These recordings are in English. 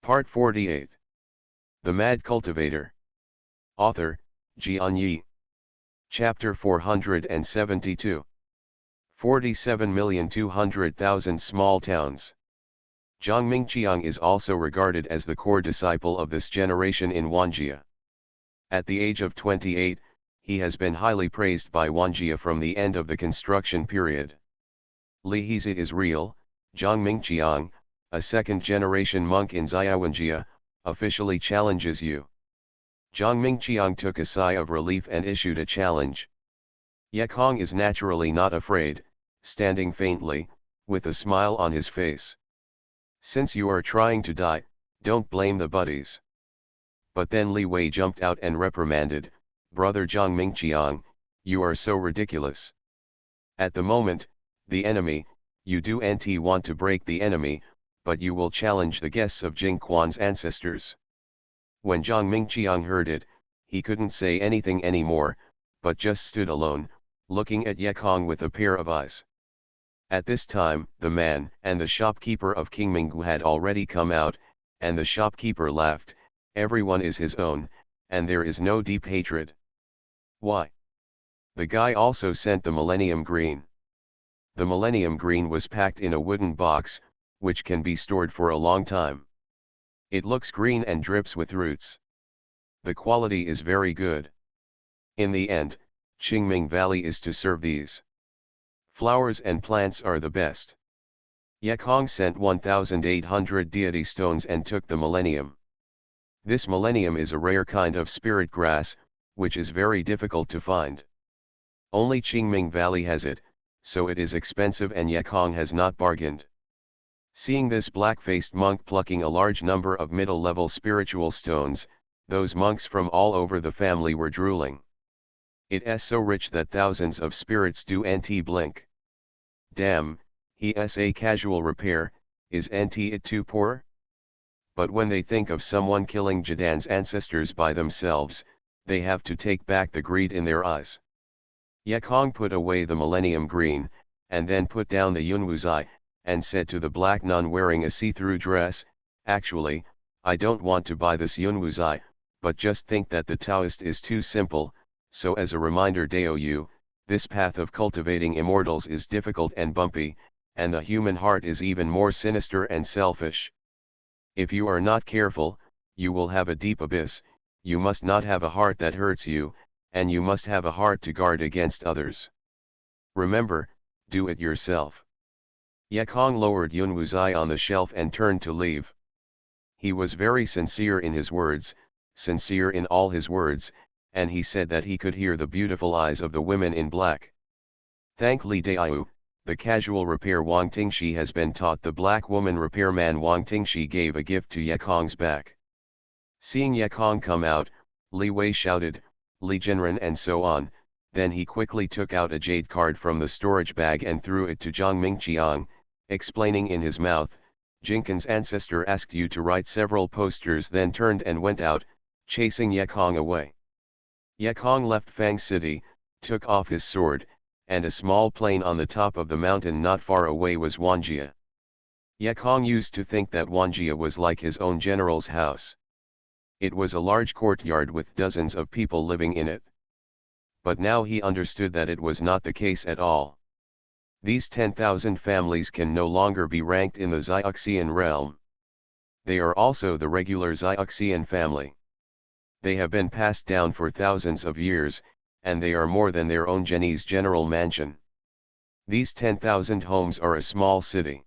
Part 48. The Mad Cultivator. Author, Xianxia. Chapter 472. 47,200,000 small towns. Zhang Mingqiang is also regarded as the core disciple of this generation in Wanjia. At the age of 28, he has been highly praised by Wanjia from the end of the construction period. Li Hezi is real. Zhang Mingqiang, a second-generation monk in Xiaowanjia, officially challenges you. Zhang Mingqiang took a sigh of relief and issued a challenge. Yekong is naturally not afraid, standing faintly, with a smile on his face. Since you are trying to die, don't blame the buddies. But then Li Wei jumped out and reprimanded, Brother Zhang Mingqiang, you are so ridiculous. At the moment, the enemy, you don't want to break the enemy, but you will challenge the guests of Jing Quan's ancestors. When Zhang Mingqiang heard it, he couldn't say anything anymore, but just stood alone, looking at Yekong with a pair of eyes. At this time, the man and the shopkeeper of Qingminggu had already come out, and the shopkeeper laughed, everyone is his own, and there is no deep hatred. Why? The guy also sent the Millennium Green. The Millennium Green was packed in a wooden box, which can be stored for a long time. It looks green and drips with roots. The quality is very good. In the end, Qingming Valley is to serve these. Flowers and plants are the best. Yekong sent 1,800 deity stones and took the millennium. This millennium is a rare kind of spirit grass, which is very difficult to find. Only Qingming Valley has it, so it is expensive and Yekong has not bargained. Seeing this black-faced monk plucking a large number of middle-level spiritual stones, those monks from all over the family were drooling. It's so rich that thousands of spirits do blink. Damn, he's a casual repair, is it too poor? But when they think of someone killing Jadan's ancestors by themselves, they have to take back the greed in their eyes. Yekong put away the Millennium Green, and then put down the Yunwuzai, and said to the black nun wearing a see-through dress, actually, I don't want to buy this Yunwuzai, but just think that the Taoist is too simple, so as a reminder Dao Yu, this path of cultivating immortals is difficult and bumpy, and the human heart is even more sinister and selfish. If you are not careful, you will have a deep abyss, you must not have a heart that hurts you, and you must have a heart to guard against others. Remember, do it yourself. Yekong lowered Yunwuzai on the shelf and turned to leave. He was very sincere in his words, sincere in all his words, and he said that he could hear the beautiful eyes of the women in black. Thank Li Daiyu, the casual repair Wang Tingshi has been taught. The black woman repairman Wang Tingshi gave a gift to Yekong's back. Seeing Yekong come out, Li Wei shouted, Li Jinren and so on, then he quickly took out a jade card from the storage bag and threw it to Zhang Mingqiang, explaining in his mouth, Jinken's ancestor asked you to write several posters, then turned and went out, chasing Yekong away. Yekong left Fang City, took off his sword, and a small plain on the top of the mountain not far away was Wanjia. Yekong used to think that Wanjia was like his own general's house. It was a large courtyard with dozens of people living in it. But now he understood that it was not the case at all. These 10,000 families can no longer be ranked in the Xianxian realm. They are also the regular Xianxian family. They have been passed down for thousands of years, and they are more than their own Chinese general mansion. These 10,000 homes are a small city.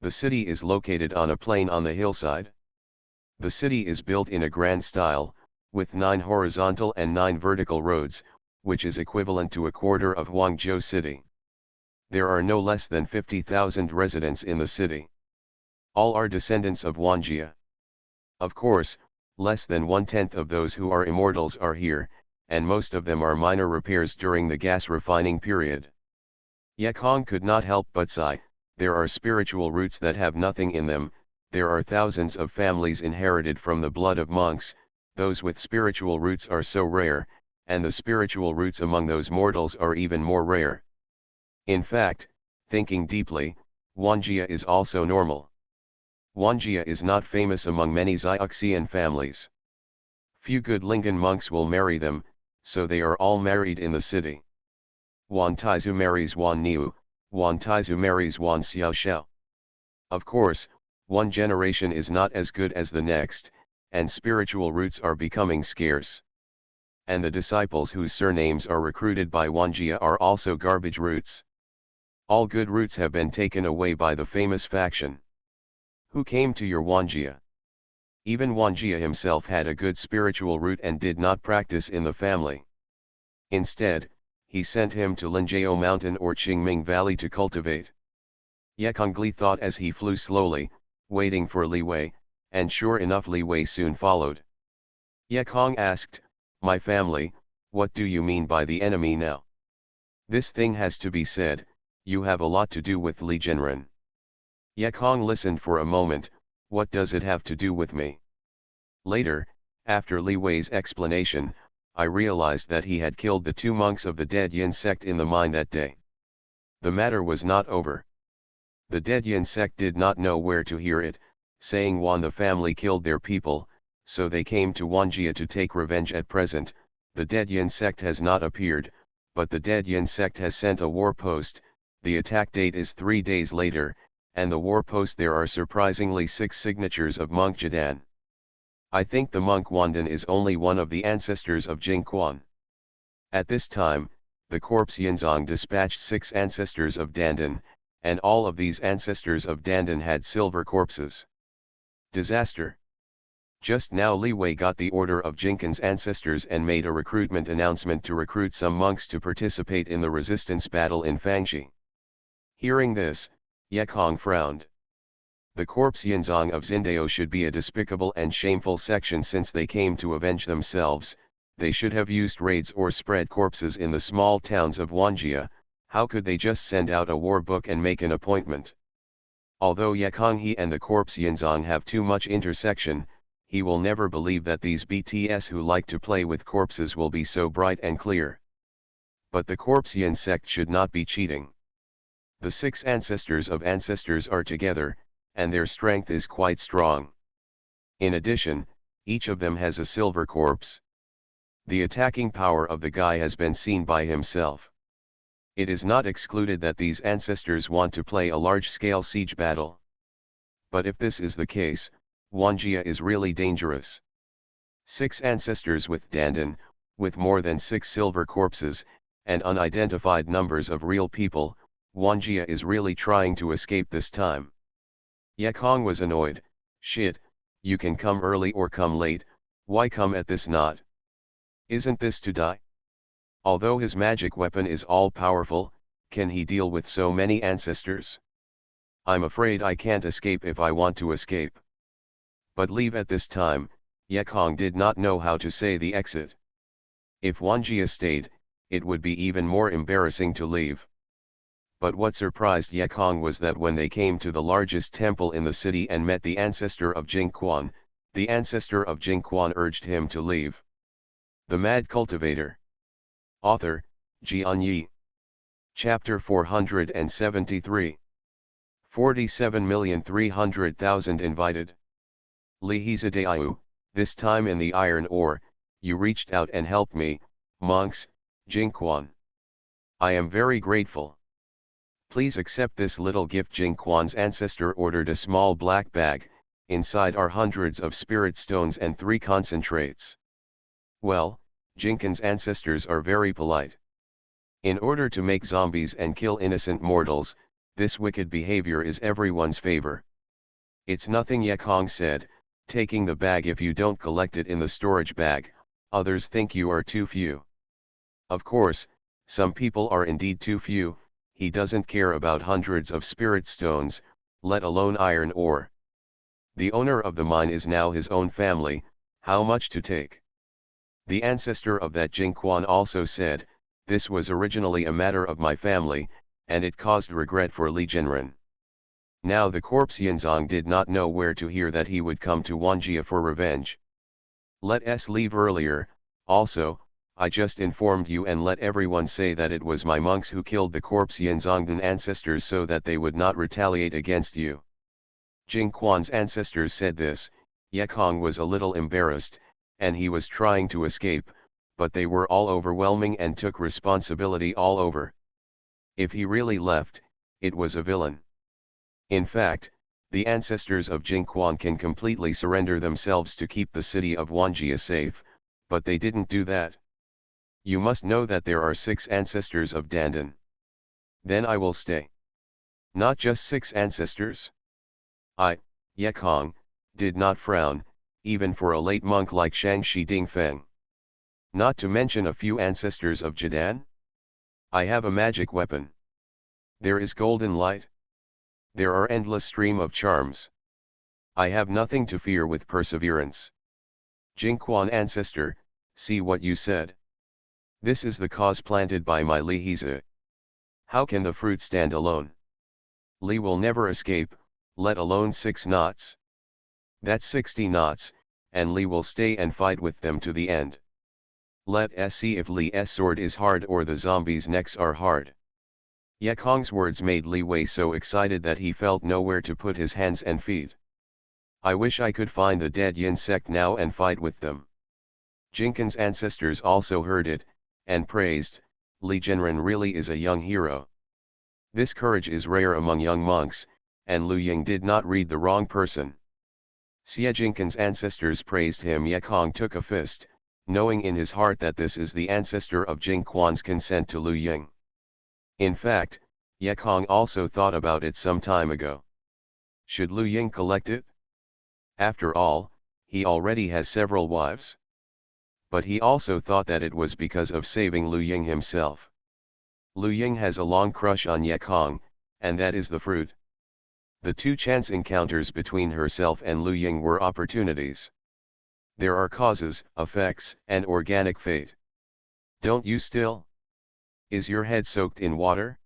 The city is located on a plain on the hillside. The city is built in a grand style, with 9 horizontal and 9 vertical roads, which is equivalent to a quarter of Guangzhou City. There are no less than 50,000 residents in the city. All are descendants of Wanjia. Of course, less than 1/10 of those who are immortals are here, and most of them are minor repairs during the gas refining period. Yekong could not help but sigh, there are spiritual roots that have nothing in them, there are thousands of families inherited from the blood of monks, those with spiritual roots are so rare, and the spiritual roots among those mortals are even more rare. In fact, thinking deeply, Wanjia is also normal. Wanjia is not famous among many Xianxian families. Few good Lingon monks will marry them, so they are all married in the city. Wan Taizu marries Wan Niu, Wan Taizu marries Wan Xiaoxiao. Of course, one generation is not as good as the next, and spiritual roots are becoming scarce. And the disciples whose surnames are recruited by Wanjia are also garbage roots. All good roots have been taken away by the famous faction. Who came to your Wanjia? Even Wanjia himself had a good spiritual root and did not practice in the family. Instead, he sent him to Linjiao Mountain or Qingming Valley to cultivate. Yekongli thought as he flew slowly, waiting for Li Wei, and sure enough Li Wei soon followed. Yekong asked, "My family, what do you mean by the enemy now? This thing has to be said, you have a lot to do with Li Jinren." Yekong listened for a moment, "What does it have to do with me?" Later, after Li Wei's explanation, I realized that he had killed the 2 monks of the dead Yin sect in the mine that day. The matter was not over. The dead Yin sect did not know where to hear it, saying Wan the family killed their people, so they came to Wanjia to take revenge. At present, the dead Yin sect has not appeared, but the dead Yin sect has sent a war post. The attack date is 3 days later, and the war post there are surprisingly 6 signatures of monk Jidan. I think the monk Wandan is only one of the ancestors of Jingquan. At this time, the corpse Yinzong dispatched 6 ancestors of Dandan, and all of these ancestors of Dandan had silver corpses. Disaster. Just now Li Wei got the order of Jinkan's ancestors and made a recruitment announcement to recruit some monks to participate in the resistance battle in Fangxi. Hearing this, Yekong frowned. The corpse Yinzong of Xindao should be a despicable and shameful section since they came to avenge themselves. They should have used raids or spread corpses in the small towns of Wanjia. How could they just send out a war book and make an appointment? Although Yekong he and the corpse Yinzong have too much intersection, he will never believe that these BTS who like to play with corpses will be so bright and clear. But the corpse Yin sect should not be cheating. The 6 ancestors of ancestors are together, and their strength is quite strong. In addition, each of them has a silver corpse. The attacking power of the guy has been seen by himself. It is not excluded that these ancestors want to play a large-scale siege battle. But if this is the case, Wanjia is really dangerous. 6 ancestors with Dandan, with more than 6 silver corpses, and unidentified numbers of real people, Wanjia is really trying to escape this time. Yekong was annoyed. "Shit, you can come early or come late, why come at this knot? Isn't this to die?" Although his magic weapon is all-powerful, can he deal with so many ancestors? "I'm afraid I can't escape if I want to escape." But leave at this time, Yekong did not know how to say the exit. If Wanjia stayed, it would be even more embarrassing to leave. But what surprised Yekong was that when they came to the largest temple in the city and met the ancestor of Jingquan, the ancestor of Jingquan urged him to leave. The Mad Cultivator. Author, Jian. Chapter 473. 47,300,000 invited. Lihizadayu, this time in the iron ore, you reached out and helped me, monks, Jingquan. I am very grateful. Please accept this little gift. Jingquan's ancestor ordered a small black bag. Inside are hundreds of spirit stones and 3 concentrates. Well, Jinkan's ancestors are very polite. In order to make zombies and kill innocent mortals, this wicked behavior is everyone's favor. It's nothing, Yekong said, taking the bag. If you don't collect it in the storage bag, others think you are too few. Of course, some people are indeed too few. He doesn't care about hundreds of spirit stones, let alone iron ore. The owner of the mine is now his own family. How much to take? The ancestor of that Jingquan also said, this was originally a matter of my family, and it caused regret for Li Jinren. Now the corpse Yinzong did not know where to hear that he would come to Wanjia for revenge. Let us leave earlier. Also, I just informed you and let everyone say that it was my monks who killed the corpse Yinzongdan ancestors so that they would not retaliate against you. Jing Quan's ancestors said this, Ye Kong was a little embarrassed, and he was trying to escape, but they were all overwhelming and took responsibility all over. If he really left, it was a villain. In fact, the ancestors of Jing Quan can completely surrender themselves to keep the city of Wanjia safe, but they didn't do that. You must know that there are 6 ancestors of Dandan. Then I will stay. Not just 6 ancestors. Ye Kong, did not frown, even for a late monk like Xianxia Dingfeng. Not to mention a few ancestors of Jidan? I have a magic weapon. There is golden light. There are endless stream of charms. I have nothing to fear with perseverance. Jing Quan ancestor, see what you said. This is the cause planted by my Li Hizi. How can the fruit stand alone? Li will never escape, let alone 6 knots. That's 60 knots, and Li will stay and fight with them to the end. Let us see if Li's sword is hard or the zombies' necks are hard. Ye Kong's words made Li Wei so excited that he felt nowhere to put his hands and feet. I wish I could find the dead Yin sect now and fight with them. Jinken's ancestors also heard it, and praised, Li Jinren really is a young hero. This courage is rare among young monks, and Lu Ying did not read the wrong person. Xie Jinken's ancestors praised him. Ye Kong took a fist, knowing in his heart that this is the ancestor of Jing Quan's consent to Lu Ying. In fact, Ye Kong also thought about it some time ago. Should Lu Ying collect it? After all, he already has several wives. But he also thought that it was because of saving Lu Ying himself. Lu Ying has a long crush on Ye Kong, and that is the fruit. The 2 chance encounters between herself and Lu Ying were opportunities. There are causes, effects, and organic fate. Don't you still? Is your head soaked in water?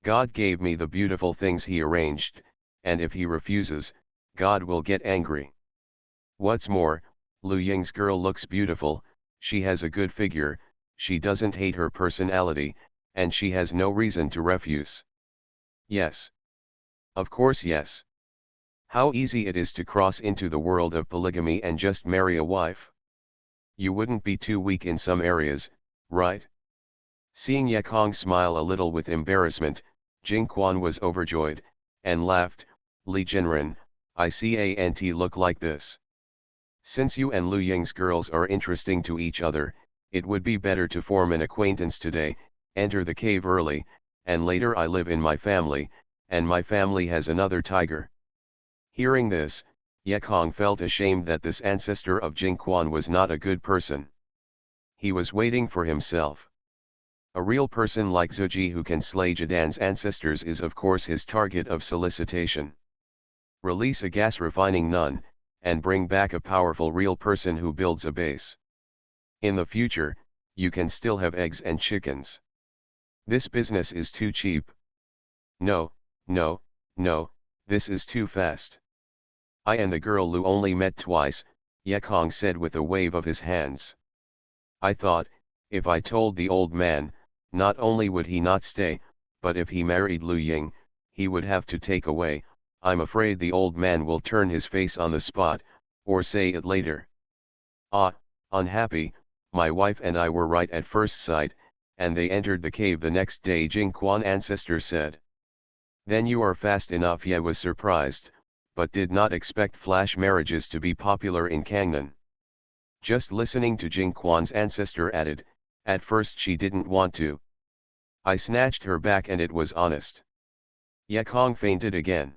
God gave me the beautiful things he arranged, and if he refuses, God will get angry. What's more, Lu Ying's girl looks beautiful, she has a good figure, she doesn't hate her personality, and she has no reason to refuse. Yes. Of course yes. How easy it is to cross into the world of polygamy and just marry a wife. You wouldn't be too weak in some areas, right? Seeing Ye Kong smile a little with embarrassment, Jing Quan was overjoyed, and laughed, Li Jinren, I can't look like this. Since you and Lu Ying's girls are interesting to each other, it would be better to form an acquaintance today, enter the cave early, and later I live in my family, and my family has another tiger. Hearing this, Ye Kong felt ashamed that this ancestor of Jing Quan was not a good person. He was waiting for himself. A real person like Zuji who can slay Jidan's ancestors is of course his target of solicitation. Release a gas refining nun, and bring back a powerful real person who builds a base. In the future, you can still have eggs and chickens. This business is too cheap. No, no, no, this is too fast. I and the girl Lu only met twice, Ye Kong said with a wave of his hands. I thought, if I told the old man, not only would he not stay, but if he married Lu Ying, he would have to take away. I'm afraid the old man will turn his face on the spot, or say it later. Ah, unhappy, my wife and I were right at first sight, and they entered the cave the next day, Jing Quan ancestor said. Then you are fast enough. Ye was surprised, but did not expect flash marriages to be popular in Kangnan. Just listening to Jing Quan's ancestor added, at first she didn't want to. I snatched her back and it was honest. Ye Kong fainted again.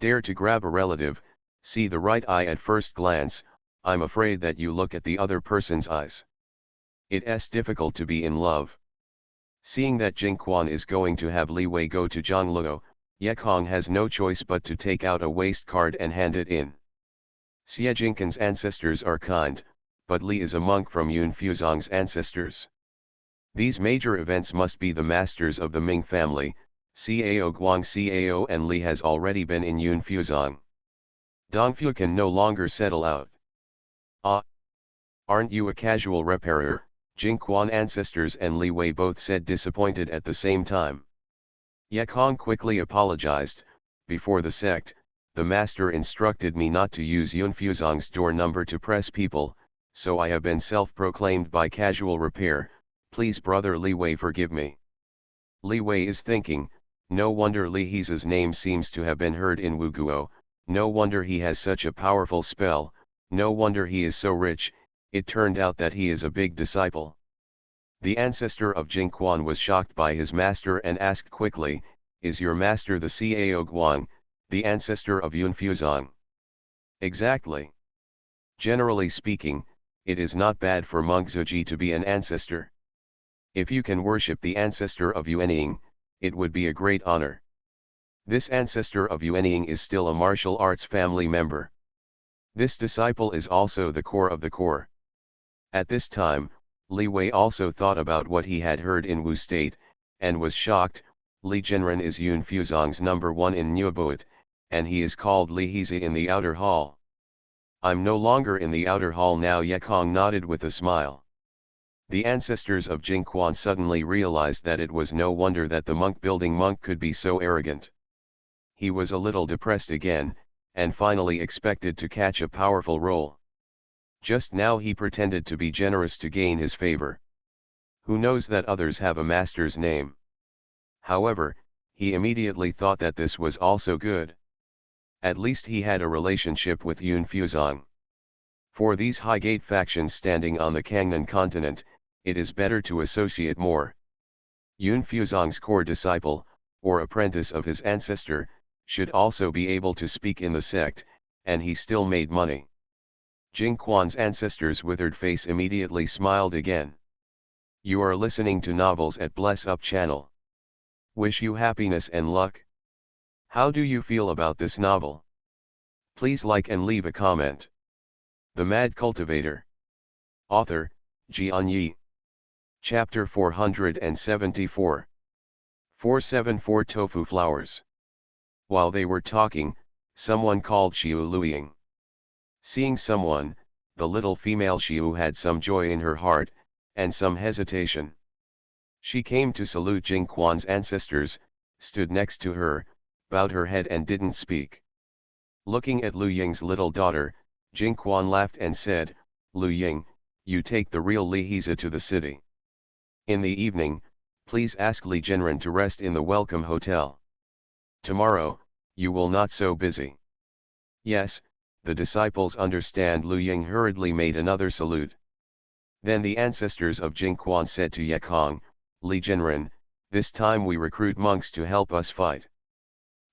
Dare to grab a relative, see the right eye at first glance, I'm afraid that you look at the other person's eyes. It's difficult to be in love. Seeing that Jing Quan is going to have Li Wei go to Zhongluo, Ye Kong has no choice but to take out a waste card and hand it in. Xie Jinken's ancestors are kind, but Li is a monk from Yun Fuzong's ancestors. These major events must be the masters of the Ming family. Cao Guang Cao and Li has already been in Yun Fuzong. Dongfu can no longer settle out. Ah! Aren't you a casual repairer? Jing Quan ancestors and Li Wei both said, disappointed at the same time. Ye Kong quickly apologized, before the sect, the master instructed me not to use Yunfuzong's door number to press people, so I have been self-proclaimed by casual repair. Please brother Li Wei forgive me. Li Wei is thinking, no wonder Li He's name seems to have been heard in Wuguo, no wonder he has such a powerful spell, no wonder he is so rich. It turned out that he is a big disciple. The ancestor of Jing Quan was shocked by his master and asked quickly, is your master the Cao Guang, the ancestor of Yunfuzong? Exactly. Generally speaking, it is not bad for monk Zuji to be an ancestor. If you can worship the ancestor of Yuanying, it would be a great honor. This ancestor of Yuanying is still a martial arts family member. This disciple is also the core of the core. At this time, Li Wei also thought about what he had heard in Wu State, and was shocked. Li Zhenren is Yunfuzong's number 1 in Nuobuot, and he is called Li Hizi in the outer hall. I'm no longer in the outer hall now, Yekong nodded with a smile. The ancestors of Jing Quan suddenly realized that it was no wonder that the monk-building monk could be so arrogant. He was a little depressed again, and finally expected to catch a powerful role. Just now he pretended to be generous to gain his favor. Who knows that others have a master's name? However, he immediately thought that this was also good. At least he had a relationship with Yunfuzong. For these Highgate factions standing on the Kangnan continent, it is better to associate more. Yunfuzong's core disciple, or apprentice of his ancestor, should also be able to speak in the sect, and he still made money. Jing Quan's ancestor's withered face immediately smiled again. You are listening to novels at Bless Up channel. Wish you happiness and luck. How do you feel about this novel? Please like and leave a comment. The Mad Cultivator. Author, Jian Yi. Chapter 474. 474 Tofu Flowers. While they were talking, someone called Xiu Luiying. Seeing someone, the little female Xiu had some joy in her heart, and some hesitation. She came to salute Jing Quan's ancestors, stood next to her, bowed her head and didn't speak. Looking at Lu Ying's little daughter, Jing Quan laughed and said, Lu Ying, you take the real Li Hiza to the city. In the evening, please ask Li Zhenren to rest in the Welcome Hotel. Tomorrow, you will not so busy. Yes, the disciples understand. Lu Ying hurriedly made another salute. Then the ancestors of Jing Quan said to Yekong, Li Zhenren, this time we recruit monks to help us fight.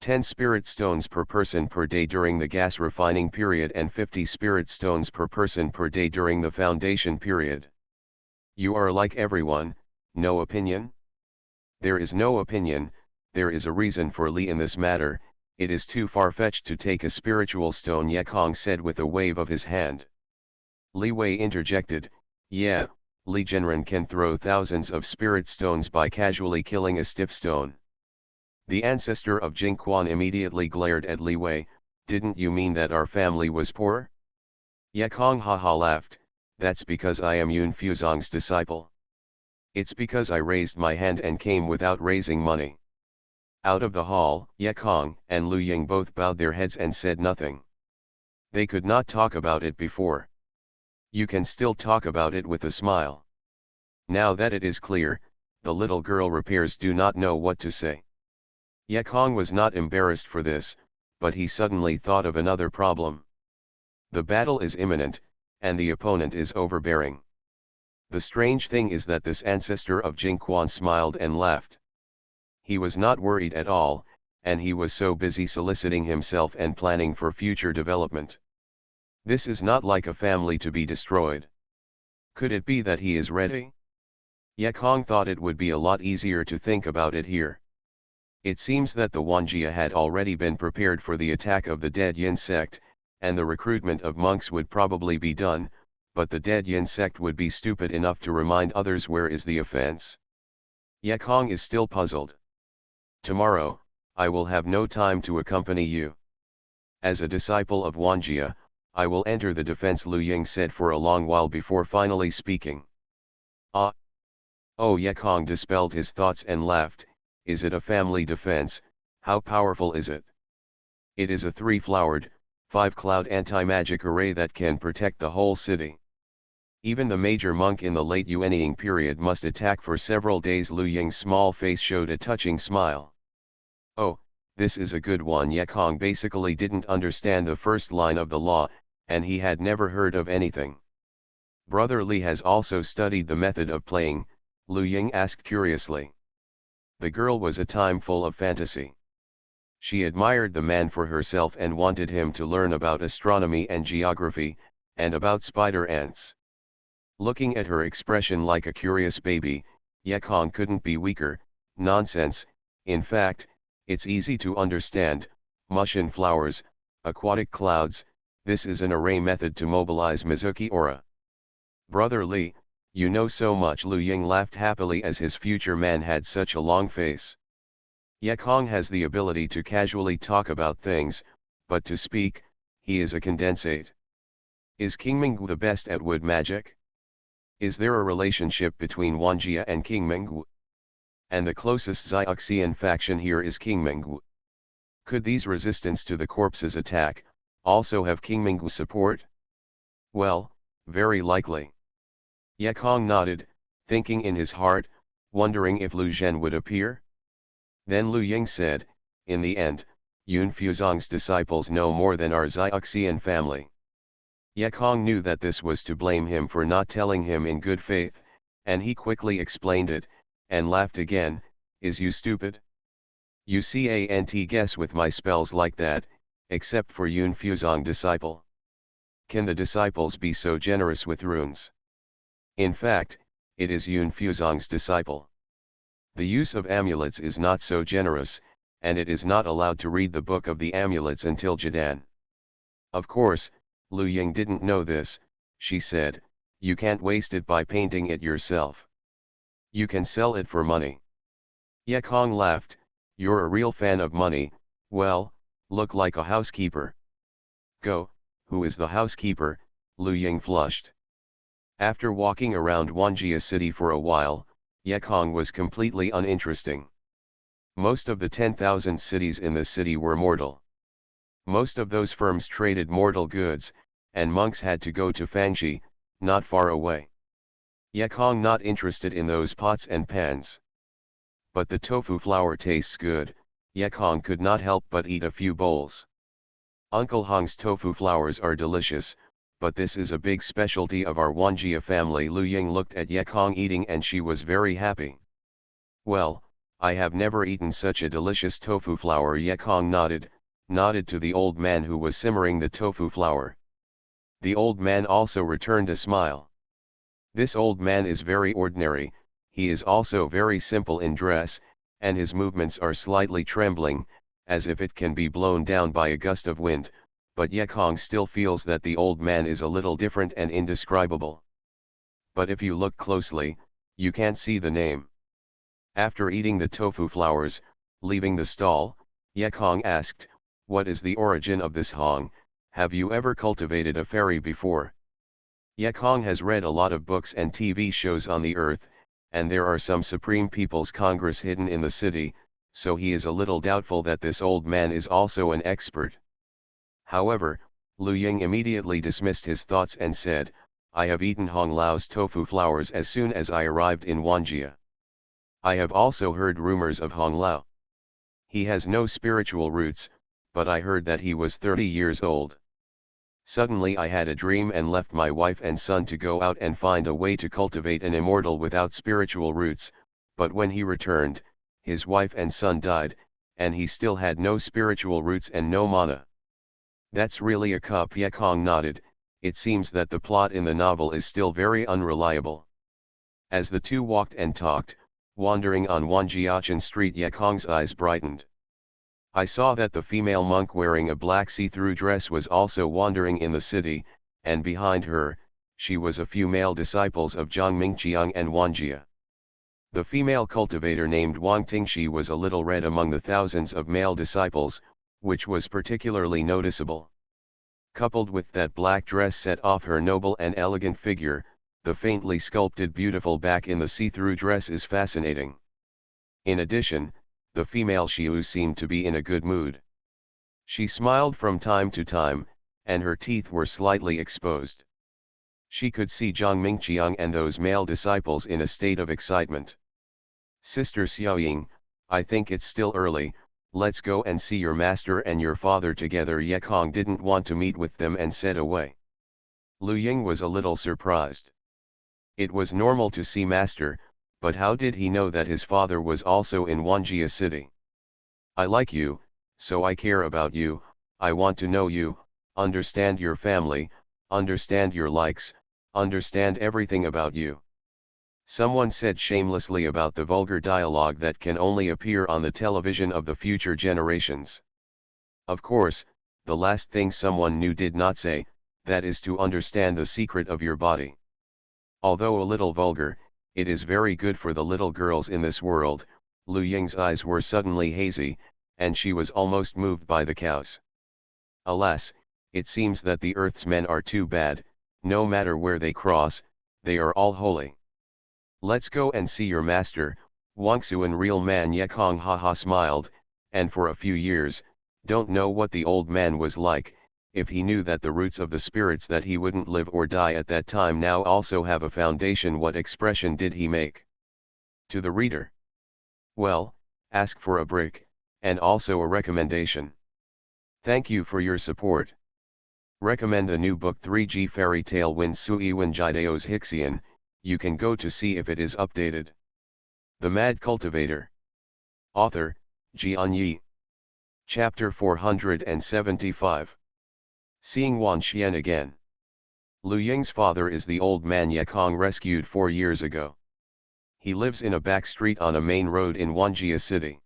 10 spirit stones per person per day during the gas refining period and 50 spirit stones per person per day during the foundation period. You are like everyone, no opinion? There is no opinion, there is a reason for Li in this matter. It is too far-fetched to take a spiritual stone, Yekong said with a wave of his hand. Li Wei interjected, yeah, Li Zhenren can throw thousands of spirit stones by casually killing a stiff stone. The ancestor of Jing Quan immediately glared at Li Wei, didn't you mean that our family was poor? Yekong haha laughed, that's because I am Yunfuzong's disciple. It's because I raised my hand and came without raising money. Out of the hall, Yekong and Lu Ying both bowed their heads and said nothing. They could not talk about it before. You can still talk about it with a smile. Now that it is clear, the little girl repairs do not know what to say. Yekong was not embarrassed for this, but he suddenly thought of another problem. The battle is imminent, and the opponent is overbearing. The strange thing is that this ancestor of Jing Quan smiled and laughed. He was not worried at all, and he was so busy soliciting himself and planning for future development. This is not like a family to be destroyed. Could it be that he is ready? Yekong thought it would be a lot easier to think about it here. It seems that the Wanjia had already been prepared for the attack of the Dead Yin sect, and the recruitment of monks would probably be done, but the Dead Yin sect would be stupid enough to remind others where is the offense. Yekong is still puzzled. Tomorrow, I will have no time to accompany you. As a disciple of Wanjia, I will enter the defense, Lu Ying said for a long while before finally speaking. Ah! Oh, Yekong dispelled his thoughts and laughed, is it a family defense? How powerful is it? It is a 3-flowered, 5-cloud anti-magic array that can protect the whole city. Even the major monk in the late Yuanying period must attack for several days. Lu Ying's small face showed a touching smile. Oh, this is a good one. Ye Kong basically didn't understand the first line of the law, and he had never heard of anything. Brother Li has also studied the method of playing, Lu Ying asked curiously. The girl was a time full of fantasy. She admired the man for herself and wanted him to learn about astronomy and geography, and about spider ants. Looking at her expression like a curious baby, Ye Kong couldn't be weaker. Nonsense, in fact, it's easy to understand. Mushin flowers, aquatic clouds, this is an array method to mobilize Mizuki aura. Brother Li, you know so much. Lu Ying laughed happily as his future man had such a long face. Ye Kong has the ability to casually talk about things, but to speak, he is a condensate. Is King Minggu the best at wood magic? Is there a relationship between Wanjia and King Minggu? And the closest Xianxian faction here is King Minggu. Could these resistance to the corpse's attack also have King Minggu support? Well, very likely. Ye Kong nodded, thinking in his heart, wondering if Lu Zhen would appear. Then Lu Ying said, in the end, Yun Fuzong's disciples know more than our Xianxian family. Ye Kong knew that this was to blame him for not telling him in good faith, and he quickly explained it, and laughed again. Is you stupid? You can't guess with my spells like that, except for Yun Fuzong disciple. Can the disciples be so generous with runes? In fact, it is Yun Fuzong's disciple. The use of amulets is not so generous, and it is not allowed to read the book of the amulets until Jidan. Of course, Lu Ying didn't know this. She said, you can't waste it by painting it yourself. You can sell it for money. Ye Kong laughed, you're a real fan of money. Well, look like a housekeeper. Go, who is the housekeeper? Lu Ying flushed. After walking around Wanjia city for a while, Ye Kong was completely uninteresting. Most of the 10,000 cities in the city were mortal. Most of those firms traded mortal goods, and monks had to go to Fangji, not far away. Ye Kong not interested in those pots and pans. But the tofu flour tastes good. Ye Kong could not help but eat a few bowls. Uncle Hong's tofu flours are delicious, but this is a big specialty of our Wanjia family. Lu Ying looked at Ye Kong eating and she was very happy. Well, I have never eaten such a delicious tofu flour. Ye Kong nodded to the old man who was simmering the tofu flour. The old man also returned a smile. This old man is very ordinary, he is also very simple in dress, and his movements are slightly trembling, as if it can be blown down by a gust of wind, but Ye Kong still feels that the old man is a little different and indescribable. But if you look closely, you can't see the name. After eating the tofu flours, leaving the stall, Ye Kong asked, what is the origin of this Hong? Have you ever cultivated a fairy before? Ye Kong has read a lot of books and TV shows on the earth, and there are some Supreme People's Congress hidden in the city, so he is a little doubtful that this old man is also an expert. However, Lu Ying immediately dismissed his thoughts and said, I have eaten Hong Lao's tofu flours as soon as I arrived in Wanjia. I have also heard rumors of Hong Lao. He has no spiritual roots, but I heard that he was 30 years old. Suddenly I had a dream and left my wife and son to go out and find a way to cultivate an immortal without spiritual roots, but when he returned, his wife and son died, and he still had no spiritual roots and no mana. That's really a cup. Ye Kong nodded. It seems that the plot in the novel is still very unreliable. As the two walked and talked, wandering on Wanjiachan Street, Ye Kong's eyes brightened. I saw that the female monk wearing a black see-through dress was also wandering in the city, and behind her, she was a few male disciples of Zhang Mingqiang and Wanjia. The female cultivator named Wang Tingxi was a little red among the thousands of male disciples, which was particularly noticeable. Coupled with that black dress set off her noble and elegant figure, the faintly sculpted beautiful back in the see-through dress is fascinating. In addition, the female Xiu seemed to be in a good mood. She smiled from time to time, and her teeth were slightly exposed. She could see Zhang Mingqiang and those male disciples in a state of excitement. Sister Xiaoying, I think it's still early, let's go and see your master and your father together. Ye Kong didn't want to meet with them and said away. Lu Ying was a little surprised. It was normal to see master, but how did he know that his father was also in Wanjia city? I like you, so I care about you, I want to know you, understand your family, understand your likes, understand everything about you. Someone said shamelessly about the vulgar dialogue that can only appear on the television of the future generations. Of course, the last thing someone new did not say, that is to understand the secret of your body. Although a little vulgar, it is very good for the little girls in this world. Lu Ying's eyes were suddenly hazy, and she was almost moved by the cows. Alas, it seems that the earth's men are too bad, no matter where they cross, they are all holy. Let's go and see your master, Wangsuan. Real man. Ye Kong haha smiled, and for a few years, don't know what the old man was like. If he knew that the roots of the spirits that he wouldn't live or die at that time now also have a foundation, what expression did he make? To the reader. Well, ask for a brick, and also a recommendation. Thank you for your support. Recommend the new book 3G Fairy Tale Win Sui Wen Jideo's Hixian, you can go to see if it is updated. The Mad Cultivator. Author, Jian Yi. Chapter 475. Seeing Wan Xian again. Lu Ying's father is the old man Ye Kong rescued 4 years ago. He lives in a back street on a main road in Wanjia city.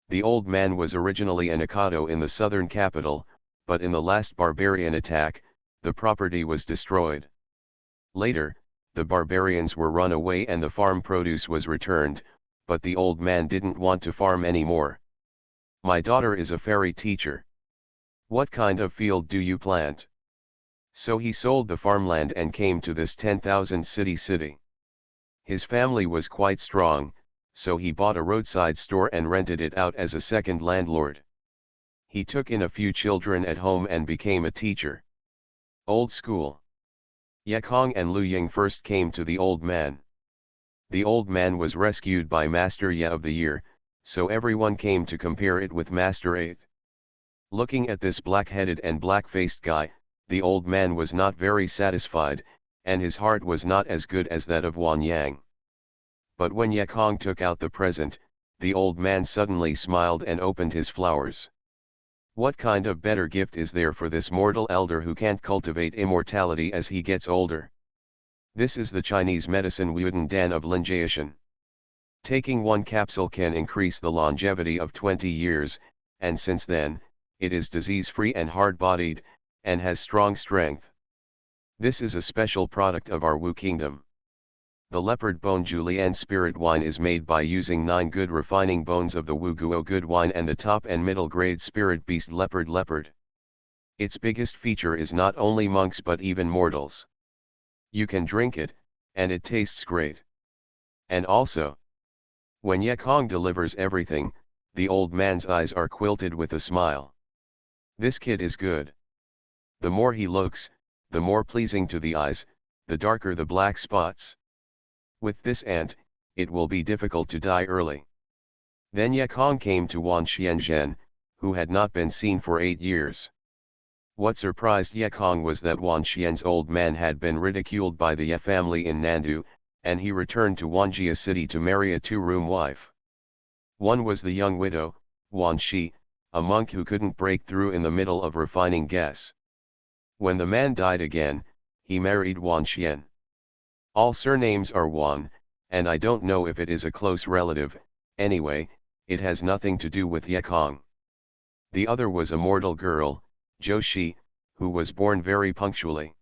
The old man was originally an Ikado in the southern capital, but in the last barbarian attack, the property was destroyed. Later, the barbarians were run away and the farm produce was returned, but the old man didn't want to farm anymore. My daughter is a fairy teacher. What kind of field do you plant? So he sold the farmland and came to this 10,000 city. His family was quite strong, so he bought a roadside store and rented it out as a second landlord. He took in a few children at home and became a teacher. Old school. Ye Kong and Lu Ying first came to the old man. The old man was rescued by Master Ye of the Year, so everyone came to compare it with Master 8. Looking at this black-headed and black-faced guy, the old man was not very satisfied, and his heart was not as good as that of Wan Yang. But when Ye Kong took out the present, the old man suddenly smiled and opened his flowers. What kind of better gift is there for this mortal elder who can't cultivate immortality as he gets older? This is the Chinese medicine Wuden Dan of Linjiashan. Taking one capsule can increase the longevity of 20 years, and since then, it is disease-free and hard-bodied, and has strong strength. This is a special product of our Wu kingdom. The leopard bone julienne spirit wine is made by using 9 good refining bones of the Wu Guo good wine and the top and middle grade spirit beast leopard. Its biggest feature is not only monks but even mortals. You can drink it, and it tastes great. And also, when Ye Kong delivers everything, the old man's eyes are quilted with a smile. This kid is good. The more he looks, the more pleasing to the eyes, the darker the black spots. With this ant, it will be difficult to die early. Then Ye Kong came to Wan Xianzhen, who had not been seen for 8 years. What surprised Ye Kong was that Wan Xian's old man had been ridiculed by the Ye family in Nandu, and he returned to Wanjia city to marry a 2-room wife. One was the young widow, Wan Shi, a monk who couldn't break through in the middle of refining gas. When the man died again, he married Wan Xian. All surnames are Wan, and I don't know if it is a close relative. Anyway, it has nothing to do with Ye Kong. The other was a mortal girl, Zhou Shi, who was born very punctually.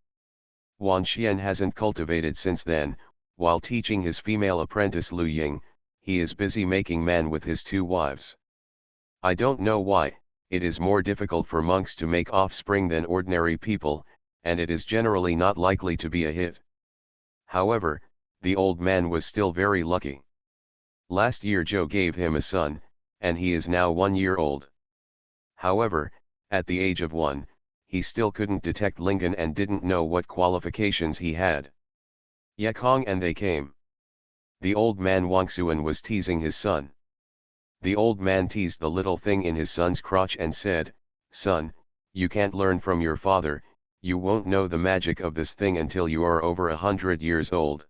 Wan Xian hasn't cultivated since then. While teaching his female apprentice Lu Ying, he is busy making man with his 2 wives. I don't know why, it is more difficult for monks to make offspring than ordinary people, and it is generally not likely to be a hit. However, the old man was still very lucky. Last year Zhou gave him a son, and he is now 1 year old. However, At the age of 1, he still couldn't detect Lincoln and didn't know what qualifications he had. Yekong and they came. The old man Wangsuan was teasing his son. The old man teased the little thing in his son's crotch and said, "Son, you can't learn from your father, you won't know the magic of this thing until you are over 100 years old."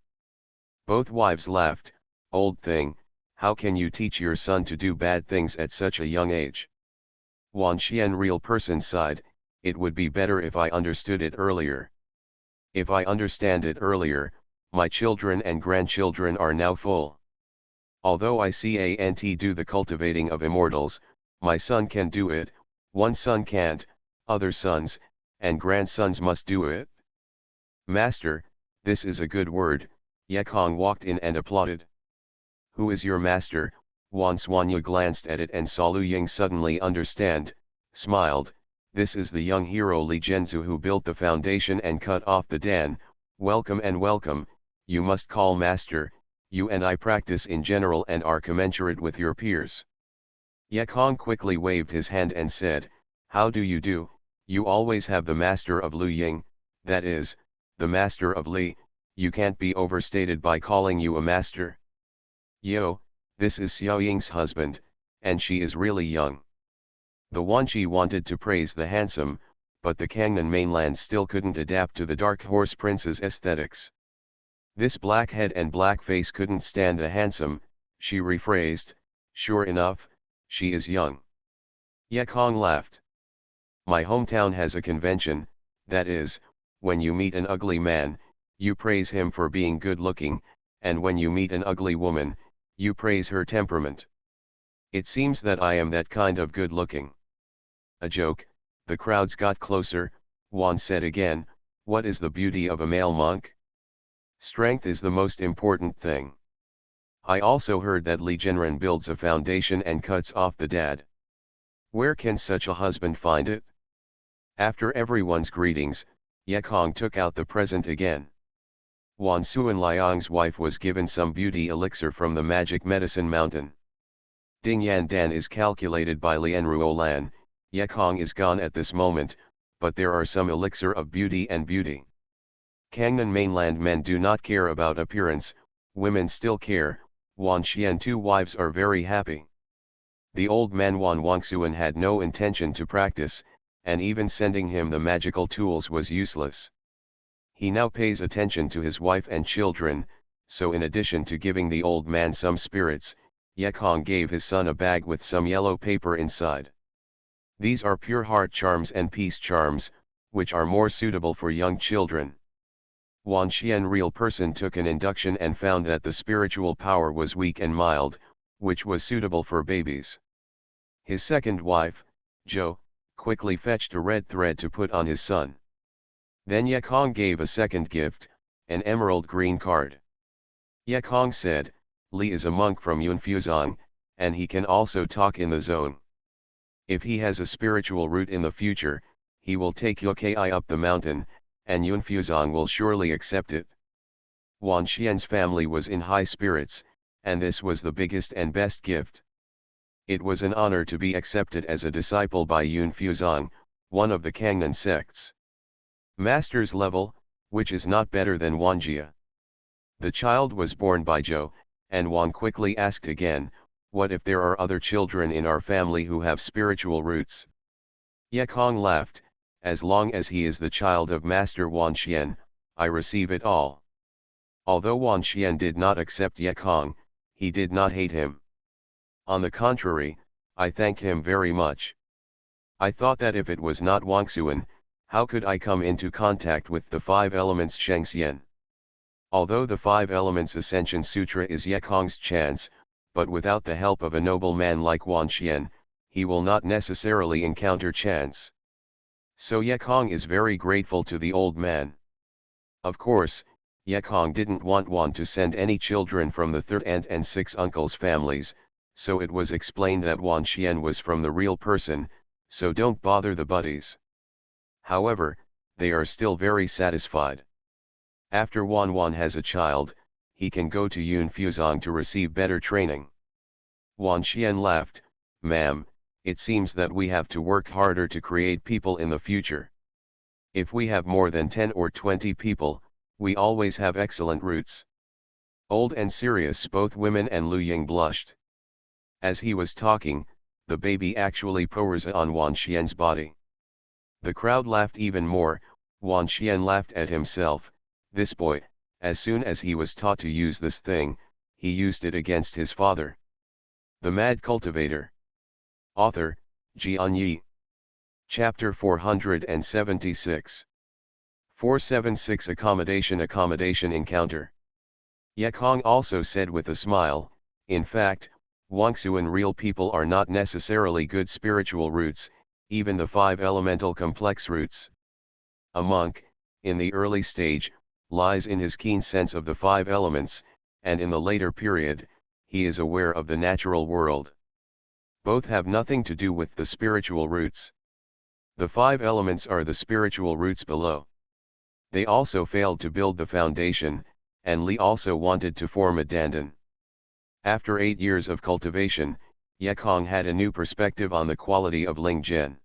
Both wives laughed. "Old thing, how can you teach your son to do bad things at such a young age?" Wan Xian real person sighed, "It would be better if I understood it earlier. If I understand it earlier, my children and grandchildren are now full. Although I can't do the cultivating of immortals, my son can do it, one son can't, other sons, and grandsons must do it." "Master, this is a good word," Yekong walked in and applauded. "Who is your master?" Wan Xuanya glanced at it and saw Lu Ying suddenly understand, smiled. "This is the young hero Li Zhenzu who built the foundation and cut off the Dan. Welcome and welcome, you must call master, you and I practice in general and are commensurate with your peers." Yekong quickly waved his hand and said, "How do? You always have the master of Lu Ying, that is, the master of Li, you can't be overstated by calling you a master." "Yo, this is Xiao Ying's husband, and she is really young." The Wanchi wanted to praise the handsome, but the Kangnan mainland still couldn't adapt to the dark horse prince's aesthetics. This black head and black face couldn't stand the handsome, she rephrased, "Sure enough, she is young." Yekong laughed. "My hometown has a convention, that is, when you meet an ugly man, you praise him for being good looking, and when you meet an ugly woman, you praise her temperament. It seems that I am that kind of good looking." A joke, the crowds got closer. Wan said again, "What is the beauty of a male monk? Strength is the most important thing. I also heard that Li Zhenren builds a foundation and cuts off the dad. Where can such a husband find it?" After everyone's greetings, Yekong took out the present again. Wan Suan Liang's wife was given some beauty elixir from the magic medicine mountain. Ding Yan Dan is calculated by Lian Ruolan. Yekong is gone at this moment, but there are some elixir of beauty and beauty. Kangnan mainland men do not care about appearance, women still care. Wan Xian two wives are very happy. The old man Wan Wangsuan had no intention to practice, and even sending him the magical tools was useless. He now pays attention to his wife and children, so in addition to giving the old man some spirits, Yekong gave his son a bag with some yellow paper inside. These are pure heart charms and peace charms, which are more suitable for young children. Wan Xian real person took an induction and found that the spiritual power was weak and mild, which was suitable for babies. His second wife, Zhou, quickly fetched a red thread to put on his son. Then Yekong gave a second gift, an emerald green card. Yekong said, "Li is a monk from Yunfuzong, and he can also talk in the zone. If he has a spiritual route in the future, he will take Yokai up the mountain, and Yunfuzong will surely accept it." Wan Xian's family was in high spirits, and this was the biggest and best gift. It was an honor to be accepted as a disciple by Yunfuzong, one of the Kangnan sects. Master's level, which is not better than Wanjia. The child was born by Zhou, and Wan quickly asked again, "What if there are other children in our family who have spiritual roots?" Yekong laughed, "As long as he is the child of Master Wan Xian, I receive it all." Although Wan Xian did not accept Yekong, he did not hate him. On the contrary, I thank him very much. I thought that if it was not Wangsuan, how could I come into contact with the five elements Xianxia? Although the five elements Ascension Sutra is Yekong's chance, but without the help of a noble man like Wan Xian, he will not necessarily encounter chance. So Yekong is very grateful to the old man. Of course, Yekong didn't want Wan to send any children from the third aunt and six uncles' families, so it was explained that Wan Xian was from the real person, so don't bother the buddies. However, they are still very satisfied. After Wan has a child, he can go to Yunfuzong to receive better training. Wan Xian laughed, "Ma'am, it seems that we have to work harder to create people in the future. If we have more than 10 or 20 people, we always have excellent roots. Old and serious, both women and Lu Ying blushed. As he was talking, the baby actually pores on Wan Xian's body. The crowd laughed even more. Wan Xian laughed at himself. This boy, as soon as he was taught to use this thing, he used it against his father. The Mad Cultivator. Author, Xianxia. Chapter 476. 476 Accommodation Encounter. Ye Kong also said with a smile, in fact, Wangsuan real people are not necessarily good spiritual roots, even the 5 elemental complex roots. A monk, in the early stage, lies in his keen sense of the 5 elements, and in the later period, he is aware of the natural world. Both have nothing to do with the spiritual roots. The 5 elements are the spiritual roots below. They also failed to build the foundation, and Li also wanted to form a dandan. After 8 years of cultivation, Ye Kong had a new perspective on the quality of Ling Zhen.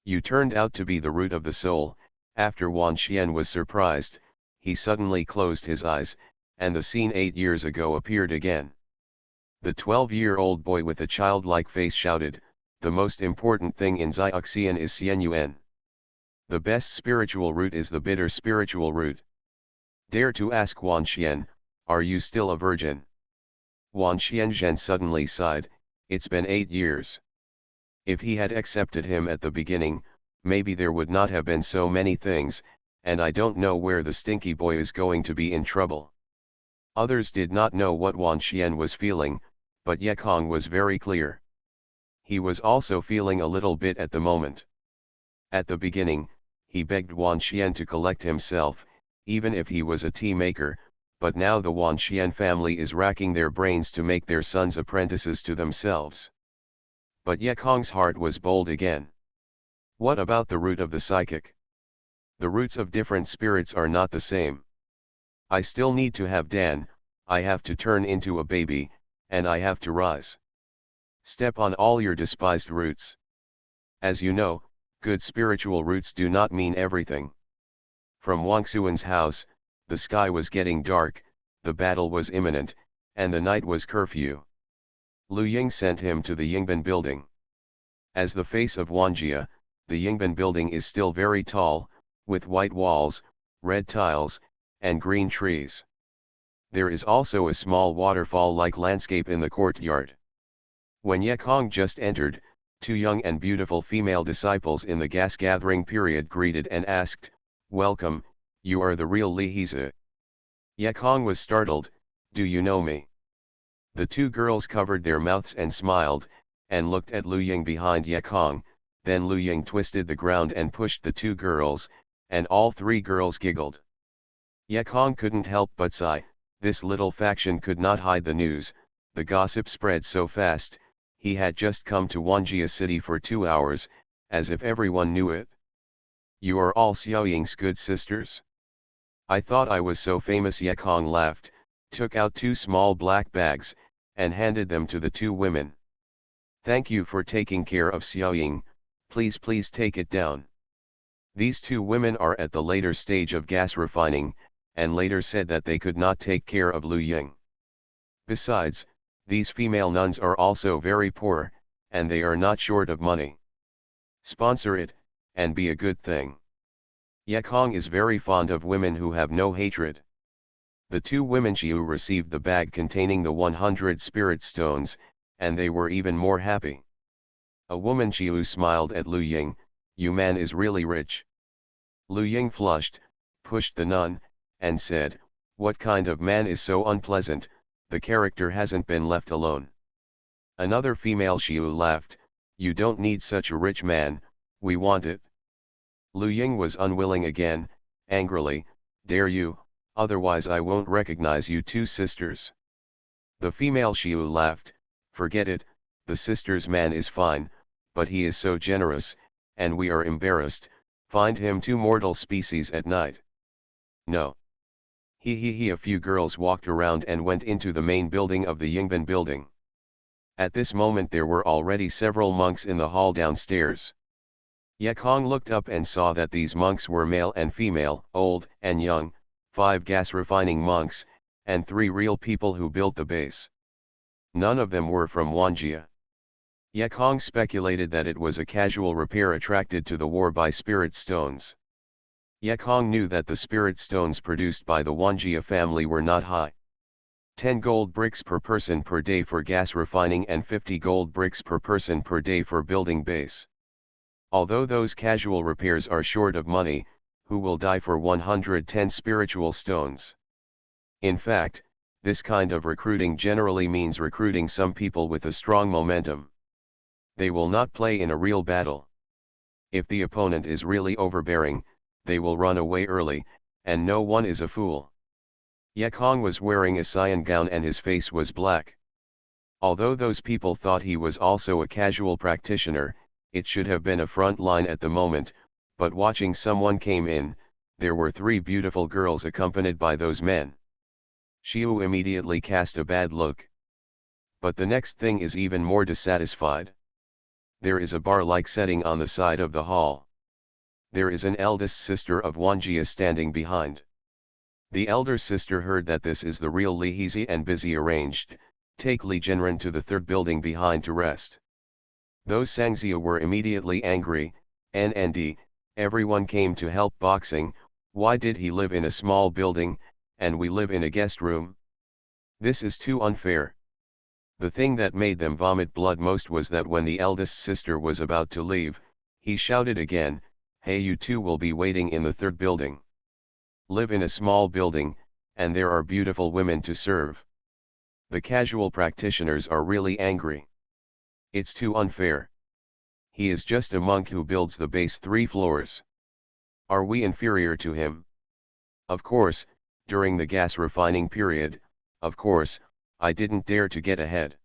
You turned out to be the root of the soul. After Wan Xian was surprised, he suddenly closed his eyes, and the scene 8 years ago appeared again. The 12-year-old boy with a childlike face shouted, "The most important thing in Xianxian is Xianyuan. The best spiritual root is the bitter spiritual root. Dare to ask Wan Xian, are you still a virgin?" Wan Xianzhen suddenly sighed, it's been 8 years. If he had accepted him at the beginning, maybe there would not have been so many things, and I don't know where the stinky boy is going to be in trouble. Others did not know what Wan Xian was feeling, but Ye Kong was very clear. He was also feeling a little bit at the moment. At the beginning, he begged Wan Xian to collect himself, even if he was a tea maker, but now the Wan Xian family is racking their brains to make their sons apprentices to themselves. But Ye Kong's heart was bold again. What about the root of the psychic? The roots of different spirits are not the same. I still need to have Dan, I have to turn into a baby, and I have to rise. Step on all your despised roots. As you know, good spiritual roots do not mean everything. From Wangsuan's house, the sky was getting dark, the battle was imminent, and the night was curfew. Lu Ying sent him to the Yingban building. As the face of Wanjia, the Yingban building is still very tall, with white walls, red tiles, and green trees. There is also a small waterfall-like landscape in the courtyard. When Ye Kong just entered, 2 young and beautiful female disciples in the gas-gathering period greeted and asked, "Welcome, you are the real Li Hizi." Ye Kong was startled, "Do you know me?" The 2 girls covered their mouths and smiled, and looked at Lu Ying behind Ye Kong. Then Lu Ying twisted the ground and pushed the 2 girls, and all 3 girls giggled. Ye Kong couldn't help but sigh. This little faction could not hide the news. The gossip spread so fast. He had just come to Wanjia city for 2 hours, as if everyone knew it. "You are all Xiaoying's good sisters? I thought I was so famous." Ye Kong laughed, took out 2 small black bags, and handed them to the 2 women. "Thank you for taking care of Xiaoying, please take it down." These 2 women are at the later stage of gas refining, and later said that they could not take care of Lu Ying. Besides, these female nuns are also very poor, and they are not short of money. Sponsor it, and be a good thing. Ye Kong is very fond of women who have no hatred. The 2 women Xiu received the bag containing the 100 spirit stones, and they were even more happy. A woman Xiu smiled at Lu Ying, "You man is really rich." Lu Ying flushed, pushed the nun, and said, "What kind of man is so unpleasant? The character hasn't been left alone." Another female Xiu laughed, "You don't need such a rich man, we want it." Lu Ying was unwilling again, angrily, "Dare you, otherwise I won't recognize you 2 sisters." The female Xiu laughed, "Forget it, the sisters' man is fine, but he is so generous, and we are embarrassed. Find him 2 mortal species at night." "No. He." A few girls walked around and went into the main building of the Yingban building. At this moment there were already several monks in the hall downstairs. Yekong looked up and saw that these monks were male and female, old and young, 5 gas refining monks, and 3 real people who built the base. None of them were from Wanjia. Yekong speculated that it was a casual repair attracted to the war by spirit stones. Yekong knew that the spirit stones produced by the Wanjia family were not high. 10 gold bricks per person per day for gas refining and 50 gold bricks per person per day for building base. Although those casual repairs are short of money, who will die for 110 spiritual stones? In fact, this kind of recruiting generally means recruiting some people with a strong momentum. They will not play in a real battle. If the opponent is really overbearing, they will run away early, and no one is a fool. Yekong was wearing a cyan gown and his face was black. Although those people thought he was also a casual practitioner, it should have been a front line at the moment, but watching someone came in, there were 3 beautiful girls accompanied by those men. Xiu immediately cast a bad look. But the next thing is even more dissatisfied. There is a bar-like setting on the side of the hall. There is an eldest sister of Wanjia standing behind. The elder sister heard that this is the real Li Hizi and busy arranged, take Li Jinren to the 3rd building behind to rest. Those Xianxia were immediately angry, NND, everyone came to help boxing, why did he live in a small building, and we live in a guest room? This is too unfair. The thing that made them vomit blood most was that when the eldest sister was about to leave, he shouted again, hey, you two will be waiting in the 3rd building. Live in a small building, and there are beautiful women to serve. The casual practitioners are really angry. It's too unfair. He is just a monk who builds the base 3 floors. Are we inferior to him? Of course, during the gas refining period, of course, I didn't dare to get ahead.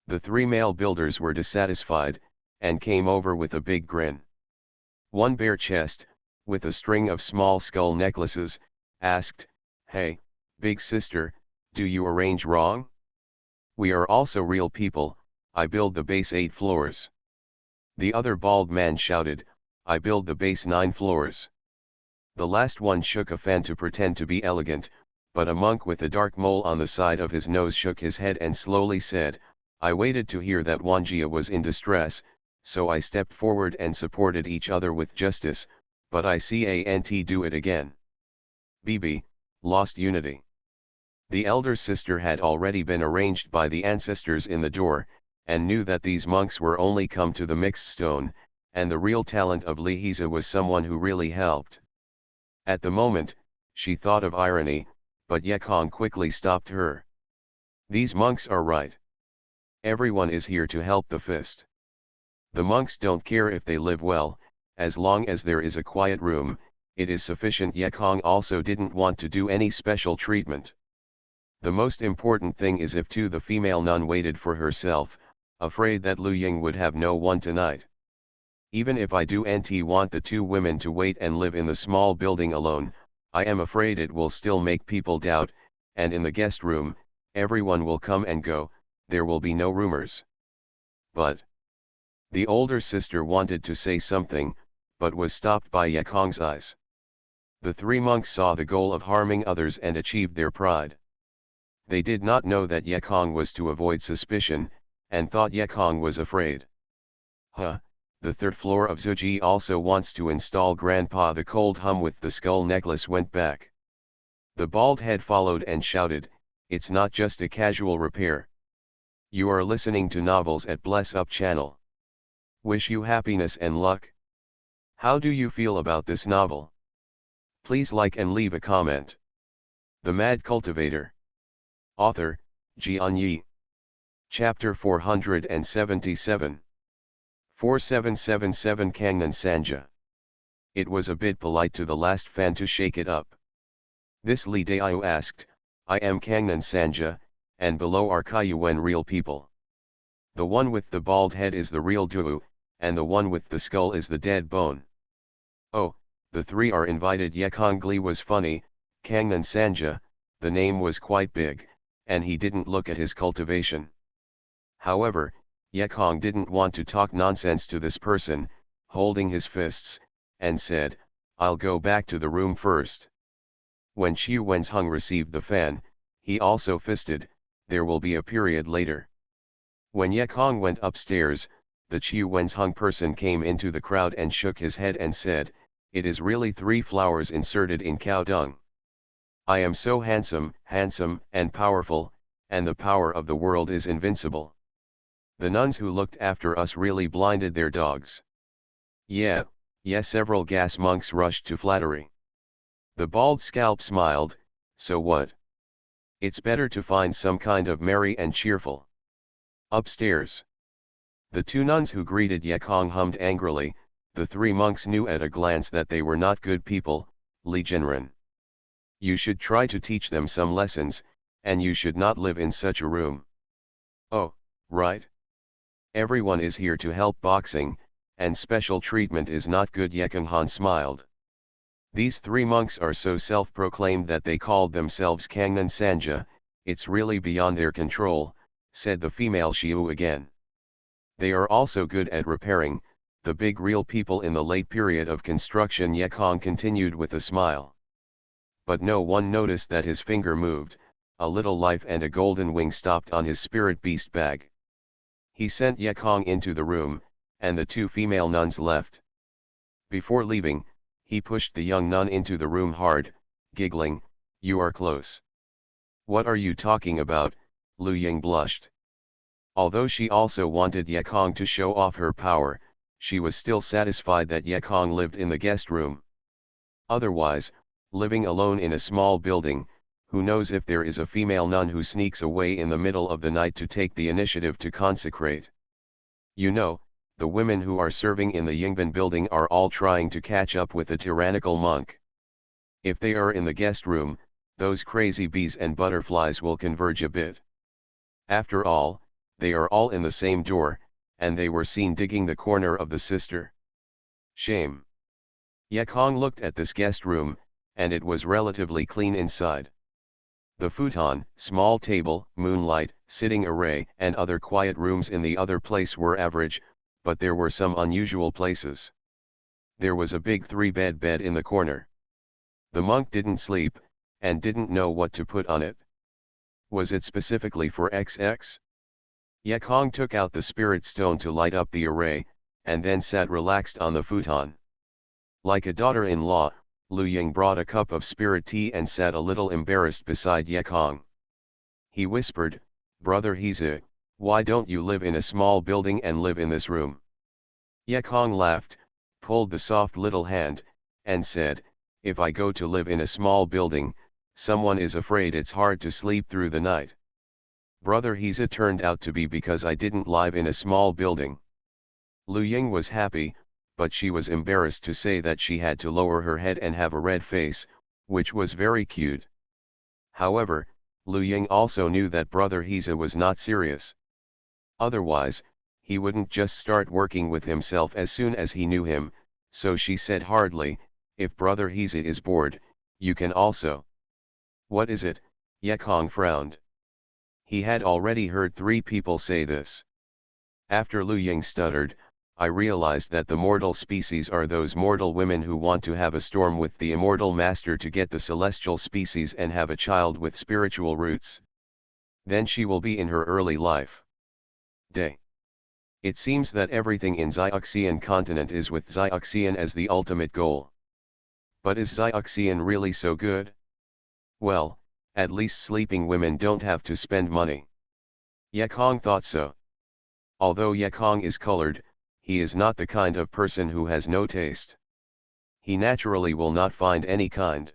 The 3 male builders were dissatisfied, and came over with a big grin. One bare chest, with a string of small skull necklaces, asked, hey, big sister, do you arrange wrong? We are also real people, I build the base 8 floors. The other bald man shouted, I build the base 9 floors. The last one shook a fan to pretend to be elegant, but a monk with a dark mole on the side of his nose shook his head and slowly said, I waited to hear that Wanjia was in distress, so I stepped forward and supported each other with justice, but I can't do it again. BB, lost unity. The elder sister had already been arranged by the ancestors in the door, and knew that these monks were only come to the mixed stone, and the real talent of Li Hizi was someone who really helped. At the moment, she thought of irony, but Yekong quickly stopped her. These monks are right. Everyone is here to help the fist. The monks don't care if they live well, as long as there is a quiet room, it is sufficient. Yekong also didn't want to do any special treatment. The most important thing is if the female nun waited for herself, afraid that Lu Ying would have no one tonight. Even if I do want the 2 women to wait and live in the small building alone, I am afraid it will still make people doubt, and in the guest room, everyone will come and go, there will be no rumors. But the older sister wanted to say something, but was stopped by Yekong's eyes. The 3 monks saw the goal of harming others and achieved their pride. They did not know that Yekong was to avoid suspicion, and thought Yekong was afraid. The 3rd floor of Zuji also wants to install Grandpa. The cold hum with the skull necklace went back. The bald head followed and shouted, it's not just a casual repair. You are listening to novels at Bless Up channel. Wish you happiness and luck. How do you feel about this novel? Please like and leave a comment. The Mad Cultivator. Author, Jian Yi. Chapter 477. 4777 Kangnan Sanja. It was a bit polite to the last fan to shake it up. This Li Daiyu asked, I am Kangnan Sanja, and below are Kaiyuan real people. The one with the bald head is the real Duo, and the one with the skull is the dead bone. Oh, the 3 are invited. Yekong Gli was funny, Kangnan Sanja, the name was quite big, and he didn't look at his cultivation. However, Yekong didn't want to talk nonsense to this person, holding his fists, and said, "I'll go back to the room first." When Xiu Wenzheng received the fan, he also fisted, "There will be a period later." When Yekong went upstairs, the Xiu Wenzheng person came into the crowd and shook his head and said, "It is really 3 flowers inserted in cow dung. I am so handsome, and powerful, and the power of the world is invincible. The nuns who looked after us really blinded their dogs." Yeah, several gas monks rushed to flattery. The bald scalp smiled, "So what? It's better to find some kind of merry and cheerful." Upstairs, the 2 nuns who greeted Yekong hummed angrily. The 3 monks knew at a glance that they were not good people. "Li Jinren, you should try to teach them some lessons, and you should not live in such a room." "Oh, right. Everyone is here to help boxing, and special treatment is not good." Yekong Han smiled. "These 3 monks are so self-proclaimed that they called themselves Kangnan Sanja, it's really beyond their control," said the female Xiu again. "They are also good at repairing, the big real people in the late period of construction." Yekong continued with a smile. But no one noticed that his finger moved, a little life and a golden wing stopped on his spirit beast bag. He sent Yekong into the room, and the 2 female nuns left. Before leaving, he pushed the young nun into the room hard, giggling, "You are close." "What are you talking about?" Lu Ying blushed. Although she also wanted Yekong to show off her power, she was still satisfied that Yekong lived in the guest room. Otherwise, living alone in a small building, who knows if there is a female nun who sneaks away in the middle of the night to take the initiative to consecrate. You know, the women who are serving in the Yingban building are all trying to catch up with the tyrannical monk. If they are in the guest room, those crazy bees and butterflies will converge a bit. After all, they are all in the same door, and they were seen digging the corner of the sister. Shame. Yekong looked at this guest room, and it was relatively clean inside. The futon, small table, moonlight, sitting array, and other quiet rooms in the other place were average, but there were some unusual places. There was a big 3-bed bed in the corner. The monk didn't sleep, and didn't know what to put on it. Was it specifically for XX? Yekong took out the spirit stone to light up the array, and then sat relaxed on the futon. Like a daughter-in-law, Lu Ying brought a cup of spirit tea and sat a little embarrassed beside Yekong. He whispered, "Brother Heza, why don't you live in a small building and live in this room?" Yekong laughed, pulled the soft little hand, and said, "If I go to live in a small building, someone is afraid it's hard to sleep through the night. Brother Heza turned out to be because I didn't live in a small building." Lu Ying was happy, but she was embarrassed to say that she had to lower her head and have a red face, which was very cute. However, Lu Ying also knew that Brother Heza was not serious. Otherwise, he wouldn't just start working with himself as soon as he knew him, so she said hardly, "If Brother Heza is bored, you can also." "What is it?" Yekong frowned. He had already heard 3 people say this. After Lu Ying stuttered, "I realized that the mortal species are those mortal women who want to have a storm with the immortal master to get the celestial species and have a child with spiritual roots. Then she will be in her early life. Day. It seems that everything in Xianxian continent is with Xianxian as the ultimate goal. But is Xianxian really so good? Well, at least sleeping women don't have to spend money." Yekong thought so. Although Yekong is colored, he is not the kind of person who has no taste. He naturally will not find any kind.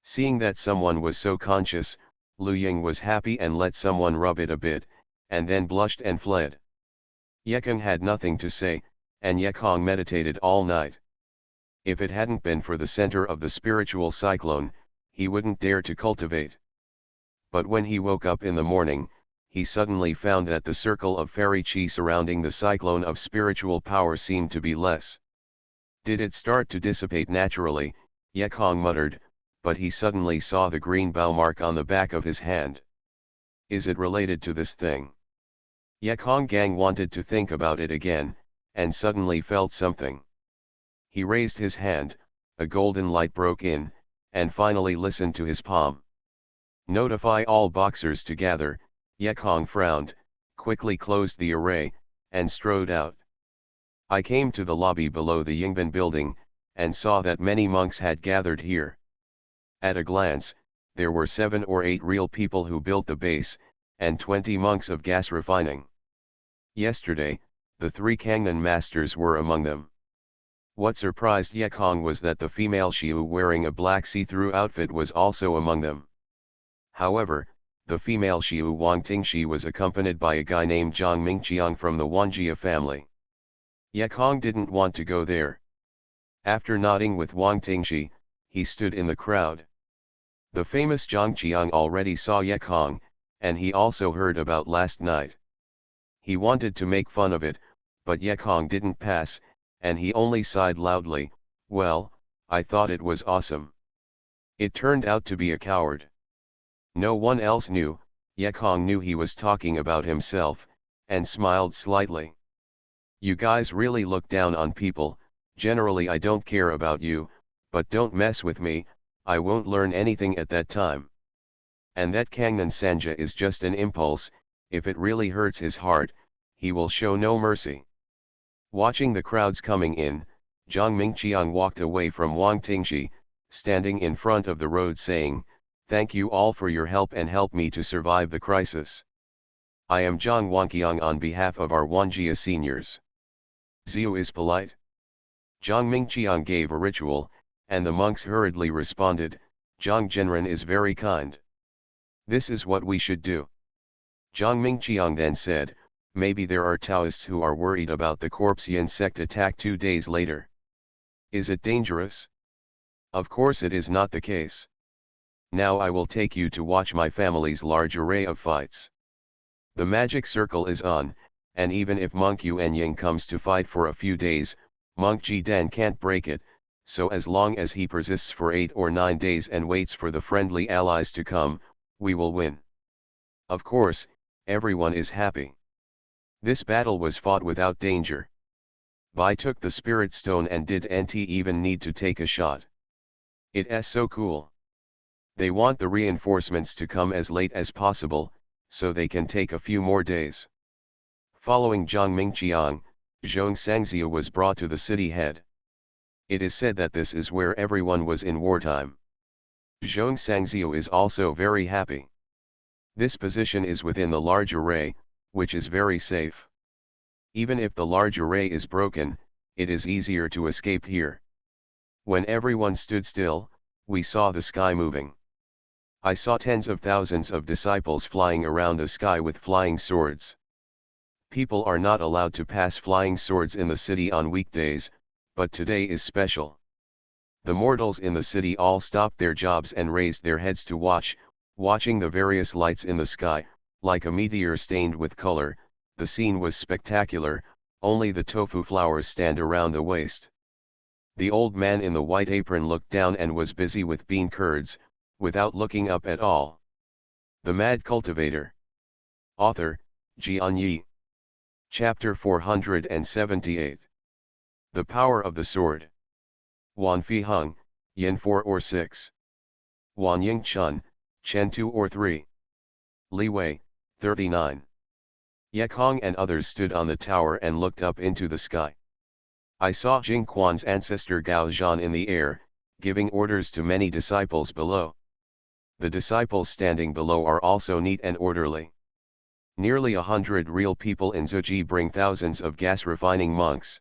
Seeing that someone was so conscious, Lu Ying was happy and let someone rub it a bit, and then blushed and fled. Yekong had nothing to say, and Yekong meditated all night. If it hadn't been for the center of the spiritual cyclone, he wouldn't dare to cultivate. But when he woke up in the morning, he suddenly found that the circle of fairy chi surrounding the cyclone of spiritual power seemed to be less. Did it start to dissipate naturally? Yekong muttered, but he suddenly saw the green bow mark on the back of his hand. Is it related to this thing? Yekong Gang wanted to think about it again, and suddenly felt something. He raised his hand, a golden light broke in, and finally listened to his palm. Notify all boxers to gather. Yekong frowned, quickly closed the array, and strode out. I came to the lobby below the Yingban building, and saw that many monks had gathered here. At a glance, there were 7 or 8 real people who built the base, and 20 monks of gas refining. Yesterday, the 3 Kangnan masters were among them. What surprised Yekong was that the female Xiu wearing a black see-through outfit was also among them. However, the female Xiu Wang Tingxi was accompanied by a guy named Zhang Mingqiang from the Wanjia family. Yekong didn't want to go there. After nodding with Wang Tingxi, he stood in the crowd. The famous Zhang Qiang already saw Yekong, and he also heard about last night. He wanted to make fun of it, but Yekong didn't pass, and he only sighed loudly, "Well, I thought it was awesome." It turned out to be a coward. No one else knew. Yekong knew he was talking about himself, and smiled slightly. "You guys really look down on people. Generally I don't care about you, but don't mess with me, I won't learn anything at that time. And that Kangnan Sanja is just an impulse, if it really hurts his heart, he will show no mercy." Watching the crowds coming in, Zhang Mingqiang walked away from Wang Tingxi, standing in front of the road saying, "Thank you all for your help and help me to survive the crisis. I am Zhang Wanqiang on behalf of our Wanjia seniors." "Xiu is polite." Zhang Mingqiang gave a ritual, and the monks hurriedly responded, "Zhang Zhenren is very kind. This is what we should do." Zhang Mingqiang then said, "Maybe there are Taoists who are worried about the corpse yin sect attack 2 days later. Is it dangerous? Of course it is not the case. Now I will take you to watch my family's large array of fights. The magic circle is on, and even if Monk Yuanying comes to fight for a few days, Monk Jidan can't break it, so as long as he persists for 8 or 9 days and waits for the friendly allies to come, we will win." Of course, everyone is happy. This battle was fought without danger. Bai took the spirit stone and didn't even need to take a shot. It's so cool. They want the reinforcements to come as late as possible, so they can take a few more days. Following Zhang Mingqiang, Xianxia was brought to the city head. It is said that this is where everyone was in wartime. Xianxia is also very happy. This position is within the large array, which is very safe. Even if the large array is broken, it is easier to escape here. When everyone stood still, we saw the sky moving. I saw tens of thousands of disciples flying around the sky with flying swords. People are not allowed to pass flying swords in the city on weekdays, but today is special. The mortals in the city all stopped their jobs and raised their heads to watching the various lights in the sky, like a meteor stained with color. The scene was spectacular. Only the tofu flowers stand around the waist. The old man in the white apron looked down and was busy with bean curds, without looking up at all. The Mad Cultivator. Author, Jian Yi. Chapter 478. The Power of the Sword. Wan Fi Hung, Yin 4 or 6. Wan Ying Chun, Chen 2 or 3. Li Wei, 39. Yekong and others stood on the tower and looked up into the sky. I saw Jing Quan's ancestor Gao Zhan in the air, giving orders to many disciples below. The disciples standing below are also neat and orderly. Nearly 100 real people in Zuji bring thousands of gas refining monks.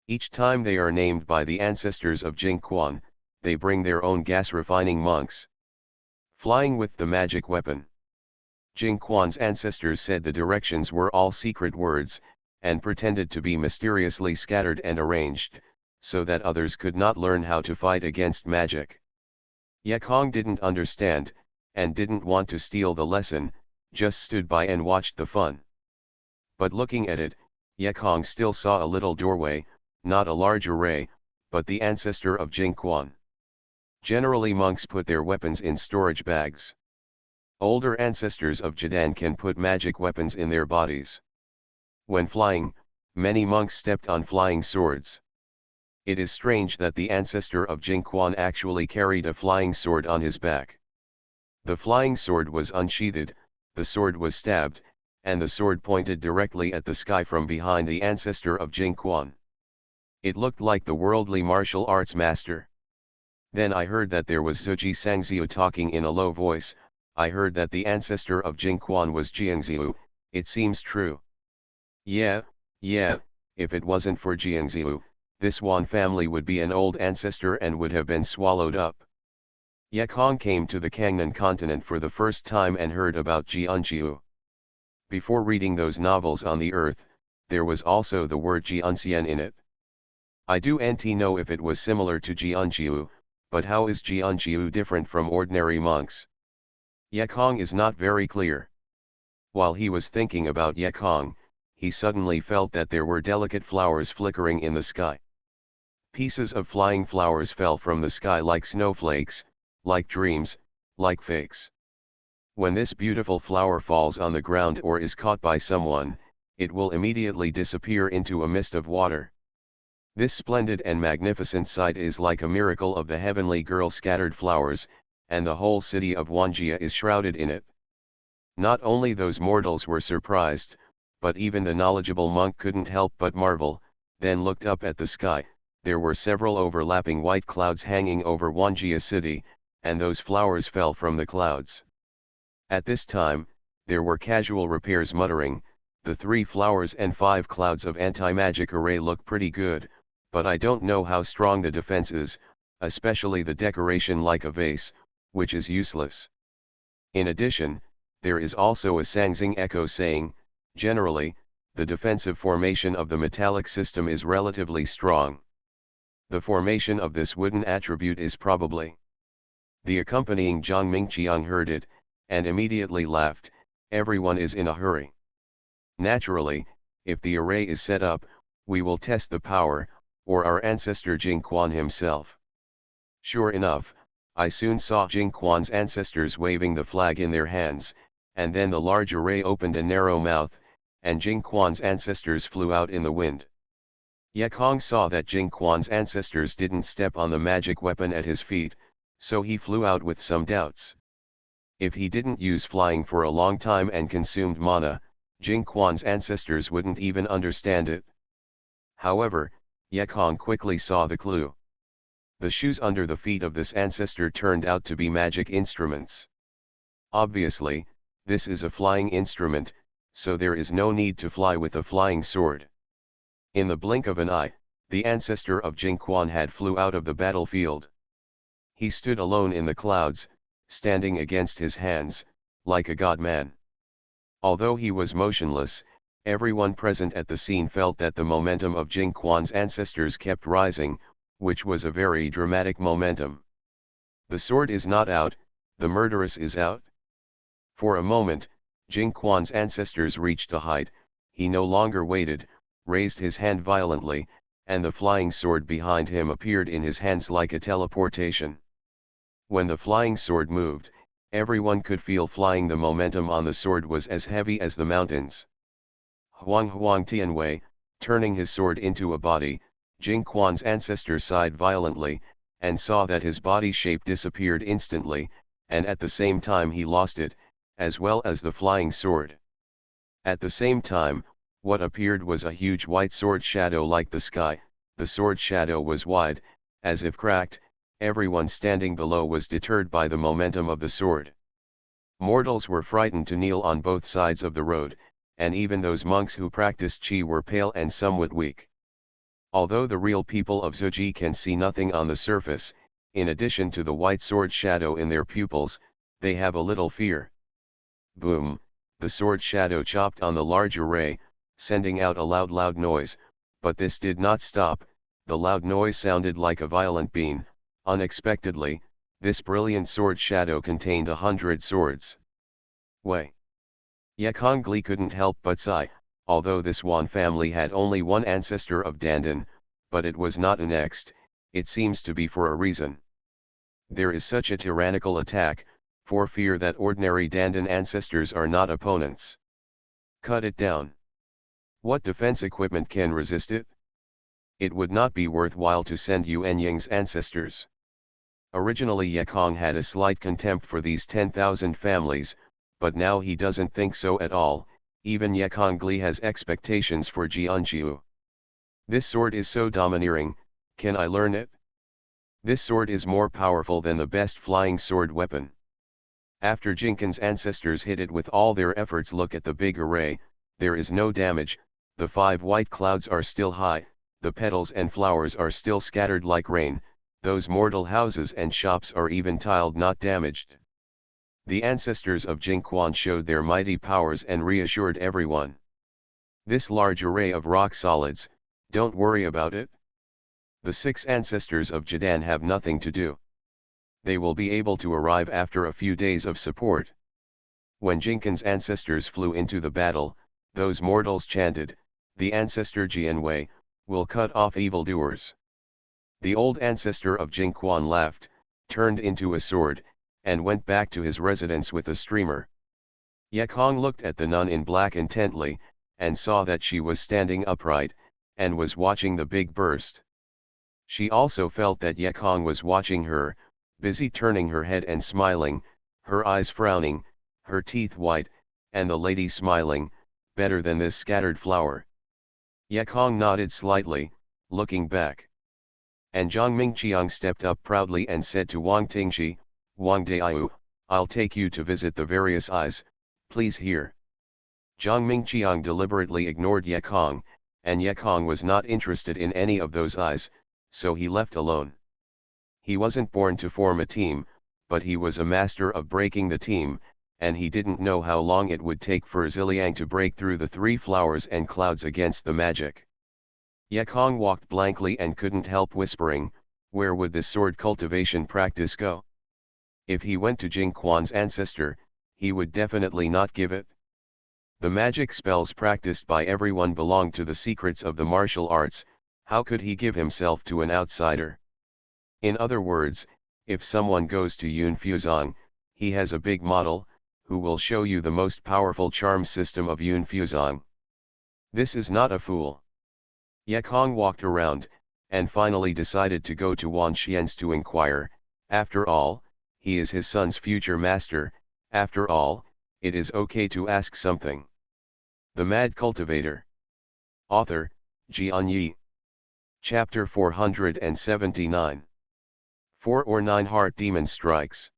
Each time they are named by the ancestors of Jing Quan, they bring their own gas refining monks. Flying with the magic weapon. Jing Quan's ancestors said the directions were all secret words, and pretended to be mysteriously scattered and arranged, so that others could not learn how to fight against magic. Yekong didn't understand, and didn't want to steal the lesson, just stood by and watched the fun. But looking at it, Yekong still saw a little doorway, not a large array, but the ancestor of Jing Quan. Generally monks put their weapons in storage bags. Older ancestors of Jidan can put magic weapons in their bodies. When flying, many monks stepped on flying swords. It is strange that the ancestor of Jingquan actually carried a flying sword on his back. The flying sword was unsheathed, the sword was stabbed, and the sword pointed directly at the sky from behind the ancestor of Jingquan. It looked like the worldly martial arts master. Then I heard that there was Zuji Sangziu talking in a low voice. I heard that the ancestor of Jingquan was Jiangziu. It seems true. Yeah, if it wasn't for Jiangziu, this Wan family would be an old ancestor and would have been swallowed up. Ye Kong came to the Kangnan continent for the first time and heard about Xianxia. Before reading those novels on the earth, there was also the word Xianxian in it. I do not know if it was similar to Xianxia, but how is Xianxia different from ordinary monks? Ye Kong is not very clear. While he was thinking about Ye Kong, he suddenly felt that there were delicate flowers flickering in the sky. Pieces of flying flowers fell from the sky like snowflakes, like dreams, like fakes. When this beautiful flower falls on the ground or is caught by someone, it will immediately disappear into a mist of water. This splendid and magnificent sight is like a miracle of the heavenly girl scattered flowers, and the whole city of Wanjia is shrouded in it. Not only those mortals were surprised, but even the knowledgeable monk couldn't help but marvel, then looked up at the sky. There were several overlapping white clouds hanging over Wanjia city, and those flowers fell from the clouds. At this time, there were casual repairs muttering, the 3 flowers and 5 clouds of anti-magic array look pretty good, but I don't know how strong the defense is, especially the decoration like a vase, which is useless. In addition, there is also a Sangxing echo saying, generally, the defensive formation of the metallic system is relatively strong. The formation of this wooden attribute is probably. The accompanying Zhang Mingqiang heard it, and immediately laughed. Everyone is in a hurry. Naturally, if the array is set up, we will test the power, or our ancestor Jingquan himself. Sure enough, I soon saw Jingquan's ancestors waving the flag in their hands, and then the large array opened a narrow mouth, and Jingquan's ancestors flew out in the wind. Ye Kong saw that Jingquan's ancestors didn't step on the magic weapon at his feet, so he flew out with some doubts. If he didn't use flying for a long time and consumed mana, Jingquan's ancestors wouldn't even understand it. However, Ye Kong quickly saw the clue. The shoes under the feet of this ancestor turned out to be magic instruments. Obviously, this is a flying instrument, so there is no need to fly with a flying sword. In the blink of an eye, the ancestor of Jingquan had flew out of the battlefield. He stood alone in the clouds, standing against his hands, like a god-man. Although he was motionless, everyone present at the scene felt that the momentum of Jingquan's ancestors kept rising, which was a very dramatic momentum. The sword is not out, the murderess is out. For a moment, Jingquan's ancestors reached a height. He no longer waited, raised his hand violently, and the flying sword behind him appeared in his hands like a teleportation. When the flying sword moved, everyone could feel flying. The momentum on the sword was as heavy as the mountains. Huang Tianwei, turning his sword into a body, Jingquan's ancestor sighed violently, and saw that his body shape disappeared instantly, and at the same time he lost it, as well as the flying sword. At the same time, what appeared was a huge white sword shadow like the sky. The sword shadow was wide, as if cracked. Everyone standing below was deterred by the momentum of the sword. Mortals were frightened to kneel on both sides of the road, and even those monks who practiced qi were pale and somewhat weak. Although the real people of Zuji can see nothing on the surface, in addition to the white sword shadow in their pupils, they have a little fear. Boom, the sword shadow chopped on the large array, sending out a loud noise, but this did not stop. The loud noise sounded like a violent beam. Unexpectedly, this brilliant sword shadow contained 100 swords. Wei. Ye Kong Gli couldn't help but sigh. Although this Wan family had only one ancestor of Dandan, but it was not annexed, it seems to be for a reason. There is such a tyrannical attack, for fear that ordinary Dandan ancestors are not opponents. Cut it down. What defense equipment can resist it? It would not be worthwhile to send Yuan Ying's ancestors. Originally Yekong had a slight contempt for these 10,000 families, but now he doesn't think so at all. Even Yekong Gli has expectations for Xianxia. This sword is so domineering, can I learn it? This sword is more powerful than the best flying sword weapon. After Jinkin's ancestors hit it with all their efforts, look at the big array, there is no damage, the 5 white clouds are still high, the petals and flowers are still scattered like rain, those mortal houses and shops are even tiled, not damaged. The ancestors of Jingquan showed their mighty powers and reassured everyone. This large array of rock solids, don't worry about it. The 6 ancestors of Jadan have nothing to do. They will be able to arrive after a few days of support. When Jinkin's ancestors flew into the battle, those mortals chanted, the ancestor Jianwei will cut off evildoers. The old ancestor of Jingquan laughed, turned into a sword, and went back to his residence with a streamer. Yekong looked at the nun in black intently, and saw that she was standing upright, and was watching the big burst. She also felt that Yekong was watching her, busy turning her head and smiling, her eyes frowning, her teeth white, and the lady smiling, better than this scattered flower. Yekong nodded slightly, looking back. And Zhang Mingqiang stepped up proudly and said to Wang Tingshi, Wang Daiyu, I'll take you to visit the various eyes, please here. Zhang Mingqiang deliberately ignored Yekong, and Yekong was not interested in any of those eyes, so he left alone. He wasn't born to form a team, but he was a master of breaking the team, and he didn't know how long it would take for Ziliang to break through the 3 flowers and clouds against the magic. Yekong walked blankly and couldn't help whispering, where would this sword cultivation practice go? If he went to Jingquan's ancestor, he would definitely not give it. The magic spells practiced by everyone belonged to the secrets of the martial arts, how could he give himself to an outsider? In other words, if someone goes to Yun Fuzong, he has a big model, who will show you the most powerful charm system of Yun Fuzong. This is not a fool. Yekong walked around, and finally decided to go to Wan Xian's to inquire, after all, he is his son's future master, after all, it is okay to ask something. The Mad Cultivator. Author, Jian Yi. Chapter 479. 4 or 9 Heart Demon Strikes.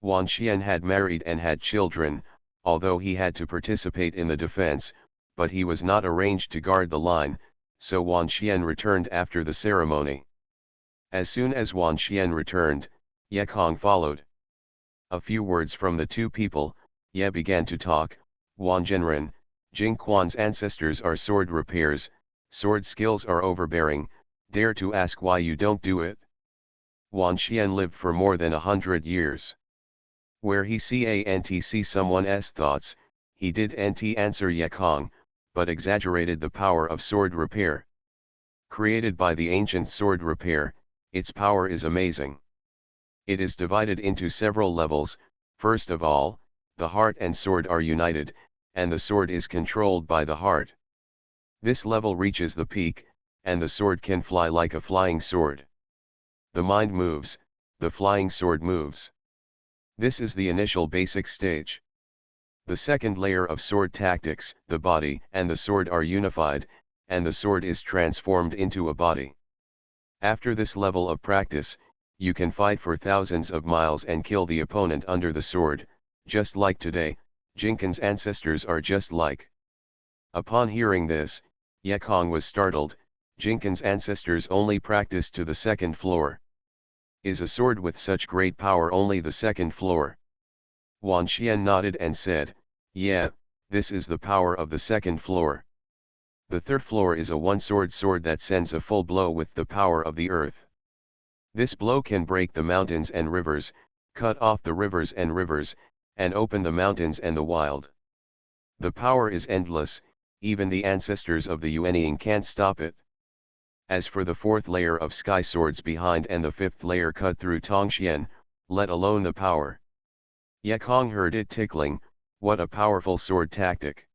Wan Xian had married and had children, although he had to participate in the defense, but he was not arranged to guard the line, so Wan Xian returned after the ceremony. As soon as Wan Xian returned, Yekong followed. A few words from the 2 people, Ye began to talk, Wan Zhenren, Jingquan's ancestors are sword repairs, sword skills are overbearing, dare to ask why you don't do it? Wan Xian lived for more than 100 years. Where he see someone's thoughts, he didn't answer Yekong, but exaggerated the power of sword repair. Created by the ancient sword repair, its power is amazing. It is divided into several levels. First of all, the heart and sword are united, and the sword is controlled by the heart. This level reaches the peak, and the sword can fly like a flying sword. The mind moves, the flying sword moves. This is the initial basic stage. The second layer of sword tactics, the body and the sword are unified, and the sword is transformed into a body. After this level of practice, you can fight for thousands of miles and kill the opponent under the sword, just like today, Jinkin's ancestors are just like. Upon hearing this, Yekong was startled, Jinkin's ancestors only practiced to the 2nd floor. Is a sword with such great power only the 2nd floor? Wan Xian nodded and said, yeah, this is the power of the 2nd floor. The 3rd floor is a one-sword sword that sends a full blow with the power of the earth. This blow can break the mountains and rivers, cut off the rivers, and open the mountains and the wild. The power is endless, even the ancestors of the Yuanying can't stop it. As for the 4th layer of sky swords behind and the 5th layer cut through Tongxian, let alone the power. Yekong heard it tickling, what a powerful sword tactic.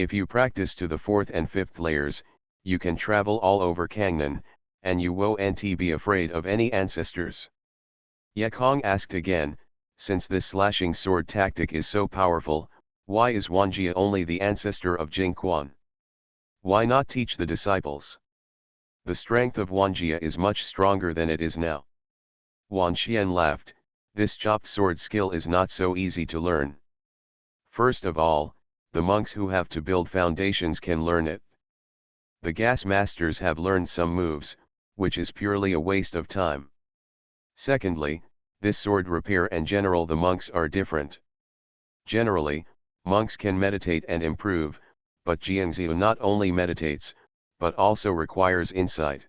If you practice to the 4th and 5th layers, you can travel all over Kangnan, and you won't be afraid of any ancestors. Yekong asked again, since this slashing sword tactic is so powerful, why is Wanjia only the ancestor of Jingquan? Why not teach the disciples? The strength of Wanjia is much stronger than it is now. Wan Xian laughed, this chopped sword skill is not so easy to learn. First of all, the monks who have to build foundations can learn it. The gas masters have learned some moves, which is purely a waste of time. Secondly, this sword repair and general the monks are different. Generally, monks can meditate and improve, but Xianxia not only meditates, but also requires insight.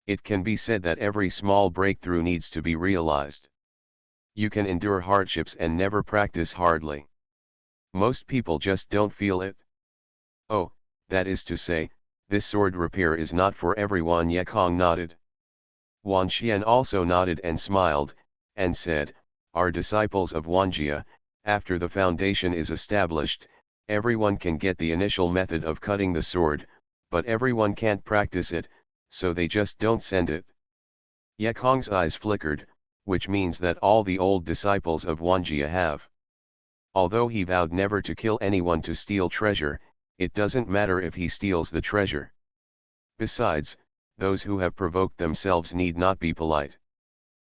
It can be said that every small breakthrough needs to be realized. You can endure hardships and never practice hardly. Most people just don't feel it. Oh, that is to say, this sword repair is not for everyone. Yekong nodded. Wan Xian also nodded and smiled, and said, our disciples of Wanjia, after the foundation is established, everyone can get the initial method of cutting the sword, but everyone can't practice it, so they just don't send it. Yekong's eyes flickered, which means that all the old disciples of Wanjia have. Although he vowed never to kill anyone to steal treasure, it doesn't matter if he steals the treasure. Besides, those who have provoked themselves need not be polite.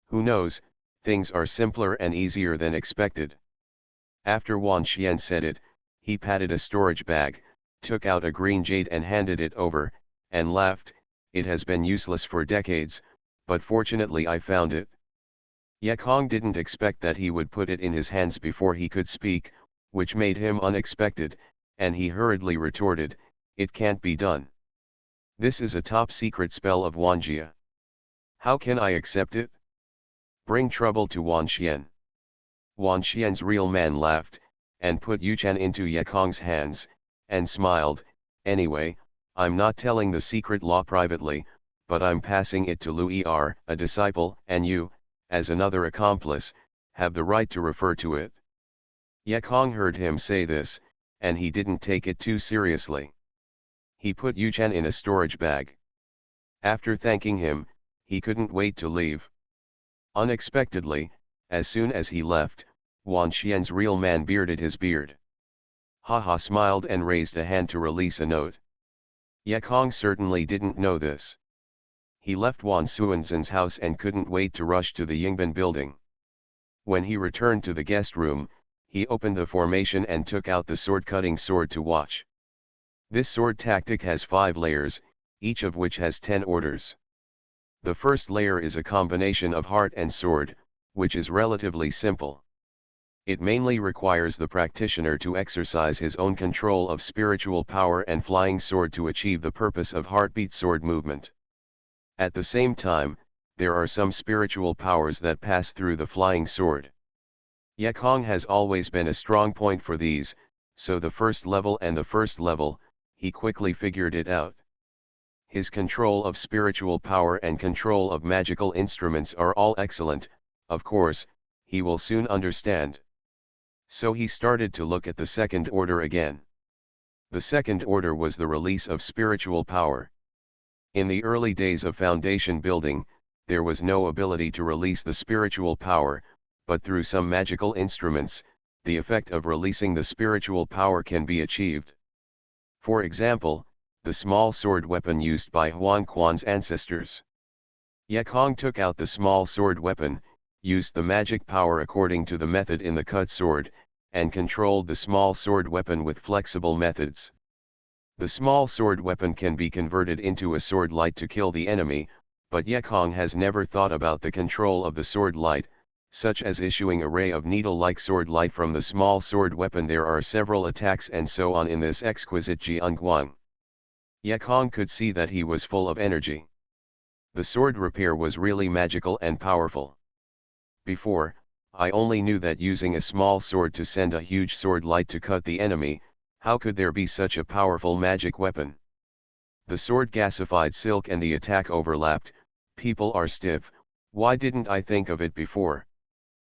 Who knows, things are simpler and easier than expected. After Wan Xian said it, he patted a storage bag, took out a green jade and handed it over, and laughed, it has been useless for decades, but fortunately I found it. Yekong didn't expect that he would put it in his hands before he could speak, which made him unexpected, and he hurriedly retorted, it can't be done. This is a top secret spell of Wanjia. How can I accept it? Bring trouble to Wan Xian. Wan Xian's real man laughed, and put Yuchan into Yekong's hands, and smiled, anyway, I'm not telling the secret law privately, but I'm passing it to Lu Er, a disciple, and you, as another accomplice, have the right to refer to it. Yekong heard him say this, and he didn't take it too seriously. He put Yuchan in a storage bag. After thanking him, he couldn't wait to leave. Unexpectedly, as soon as he left, Wan Xian's real man bearded his beard. Haha smiled and raised a hand to release a note. Yekong certainly didn't know this. He left Wan Xuanzhen's house and couldn't wait to rush to the Yingban building. When he returned to the guest room, he opened the formation and took out the sword-cutting sword to watch. This sword tactic has 5 layers, each of which has 10 orders. The first layer is a combination of heart and sword, which is relatively simple. It mainly requires the practitioner to exercise his own control of spiritual power and flying sword to achieve the purpose of heartbeat sword movement. At the same time, there are some spiritual powers that pass through the flying sword. Yekong has always been a strong point for these, so the first level and the first level, he quickly figured it out. His control of spiritual power and control of magical instruments are all excellent, of course, he will soon understand. So he started to look at the second order again. The second order was the release of spiritual power. In the early days of foundation building, there was no ability to release the spiritual power, but through some magical instruments, the effect of releasing the spiritual power can be achieved. For example, the small sword weapon used by Huan Quan's ancestors. Yekong took out the small sword weapon, used the magic power according to the method in the cut sword, and controlled the small sword weapon with flexible methods. The small sword weapon can be converted into a sword light to kill the enemy, but Yekong has never thought about the control of the sword light, such as issuing a ray of needle-like sword light from the small sword weapon. There are several attacks and so on in this exquisite Jianguang. Yekong could see that he was full of energy. The sword repair was really magical and powerful. Before, I only knew that using a small sword to send a huge sword light to cut the enemy, how could there be such a powerful magic weapon? The sword gasified silk and the attack overlapped, people are stiff, why didn't I think of it before?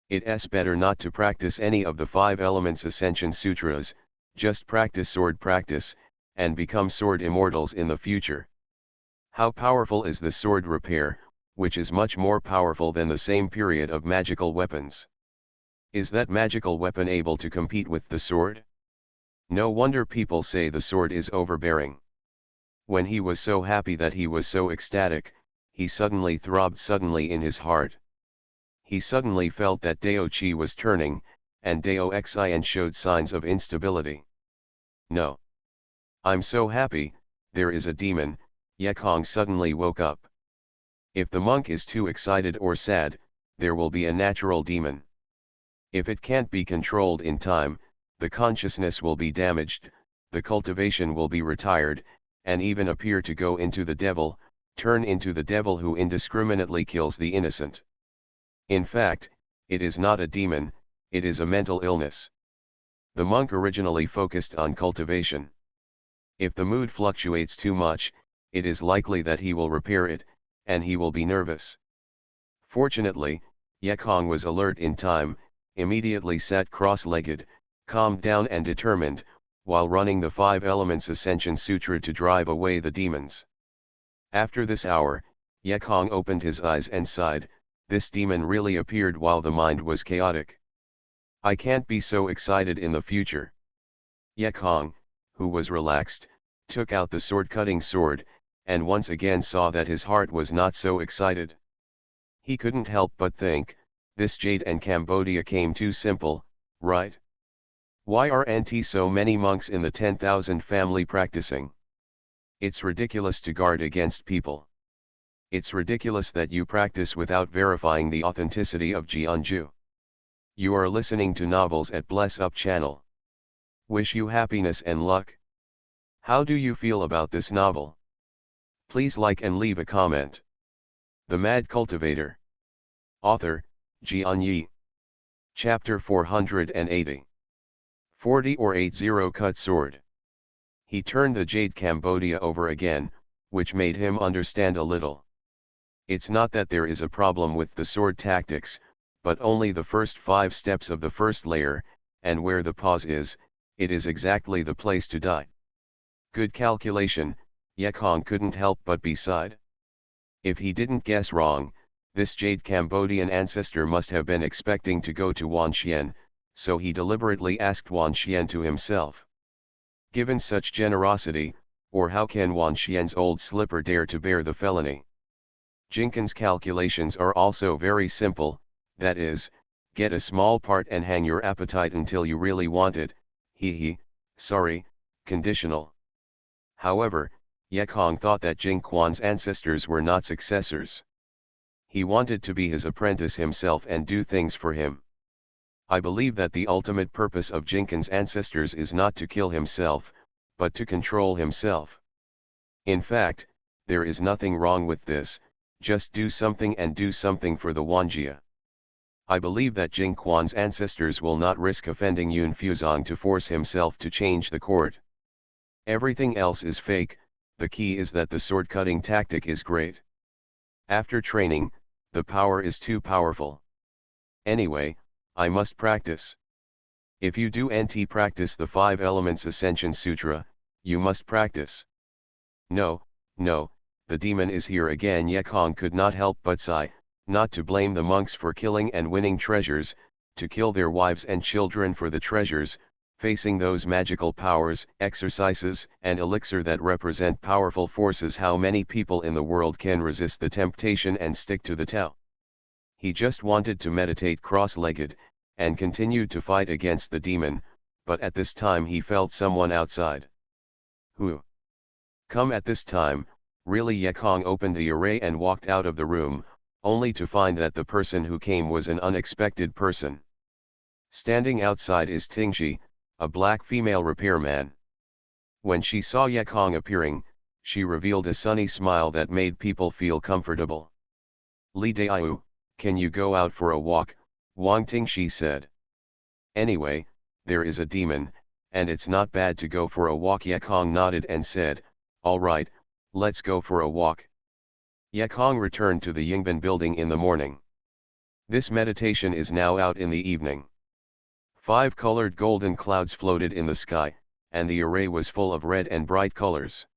It's better not to practice any of the 5 elements Ascension Sutras, Just sword practice, and become sword immortals in the future. How powerful is the sword repair, which is much more powerful than the same period of magical weapons? Is that magical weapon able to compete with the sword? No wonder people say the sword is overbearing. When he was so happy that he was so ecstatic, he suddenly throbbed suddenly in his heart. He suddenly felt that Dao Qi was turning, and Dao Xian showed signs of instability. No. I'm so happy, there is a demon. Yekong suddenly woke up. If the monk is too excited or sad, there will be a natural demon. If it can't be controlled in time, the consciousness will be damaged, the cultivation will be retired, and even appear to go into the devil, turn into the devil who indiscriminately kills the innocent. In fact, it is not a demon, it is a mental illness. The monk originally focused on cultivation. If the mood fluctuates too much, it is likely that he will repair it, and he will be nervous. Fortunately, Yekong was alert in time, immediately sat cross-legged, calmed down and determined, while running the 5 Elements Ascension Sutra to drive away the demons. After this hour, Yekong opened his eyes and sighed, this demon really appeared while the mind was chaotic. I can't be so excited in the future. Yekong, who was relaxed, took out the sword-cutting sword, and once again saw that his heart was not so excited. He couldn't help but think, this Jade and Cambodia came too simple, right? Why aren't so many monks in the 10,000 family practicing? It's ridiculous to guard against people. It's ridiculous that you practice without verifying the authenticity of Jianju. You are listening to Novels at Bless Up channel. Wish you happiness and luck. How do you feel about this novel? Please like and leave a comment. The Mad Cultivator. Author, Jian. Chapter 480. 40 or 80 cut sword. He turned the Jade Cambodia over again, which made him understand a little. It's not that there is a problem with the sword tactics, but only the first 5 steps of the first layer, and where the pause is, it is exactly the place to die. Good calculation, Yekong couldn't help but be sighed. If he didn't guess wrong, this Jade Cambodian ancestor must have been expecting to go to Wanxian, so he deliberately asked Wanxian to himself. Given such generosity, or how can Wanxian's old slipper dare to bear the felony? Jinkin's calculations are also very simple, that is, get a small part and hang your appetite until you really want it, sorry, conditional. However, Yekong thought that Jinquan's ancestors were not successors. He wanted to be his apprentice himself and do things for him. I believe that the ultimate purpose of Jinkin's ancestors is not to kill himself, but to control himself. In fact, there is nothing wrong with this, just do something and do something for the Wanjia. I believe that Jinquan's ancestors will not risk offending Yun Fuzong to force himself to change the court. Everything else is fake, the key is that the sword-cutting tactic is great. After training, the power is too powerful. Anyway, I must practice. If you do practice the 5 Elements Ascension Sutra, you must practice. No, the demon is here again. Yekong could not help but sigh, not to blame the monks for killing and winning treasures, to kill their wives and children for the treasures, facing those magical powers, exercises, and elixir that represent powerful forces. How many people in the world can resist the temptation and stick to the Tao? He just wanted to meditate cross-legged, and continued to fight against the demon, but at this time he felt someone outside. Who? Come at this time, really? Yekong opened the array and walked out of the room, only to find that the person who came was an unexpected person. Standing outside is Tingxi, a black female repairman. When she saw Yekong appearing, she revealed a sunny smile that made people feel comfortable. Li Daiyu, can you go out for a walk? Wang Tingxi said. Anyway, there is a demon, and it's not bad to go for a walk. Yekong nodded and said, all right, let's go for a walk. Yekong returned to the Yingbin building in the morning. This meditation is now out in the evening. 5 colored golden clouds floated in the sky, and the array was full of red and bright colors.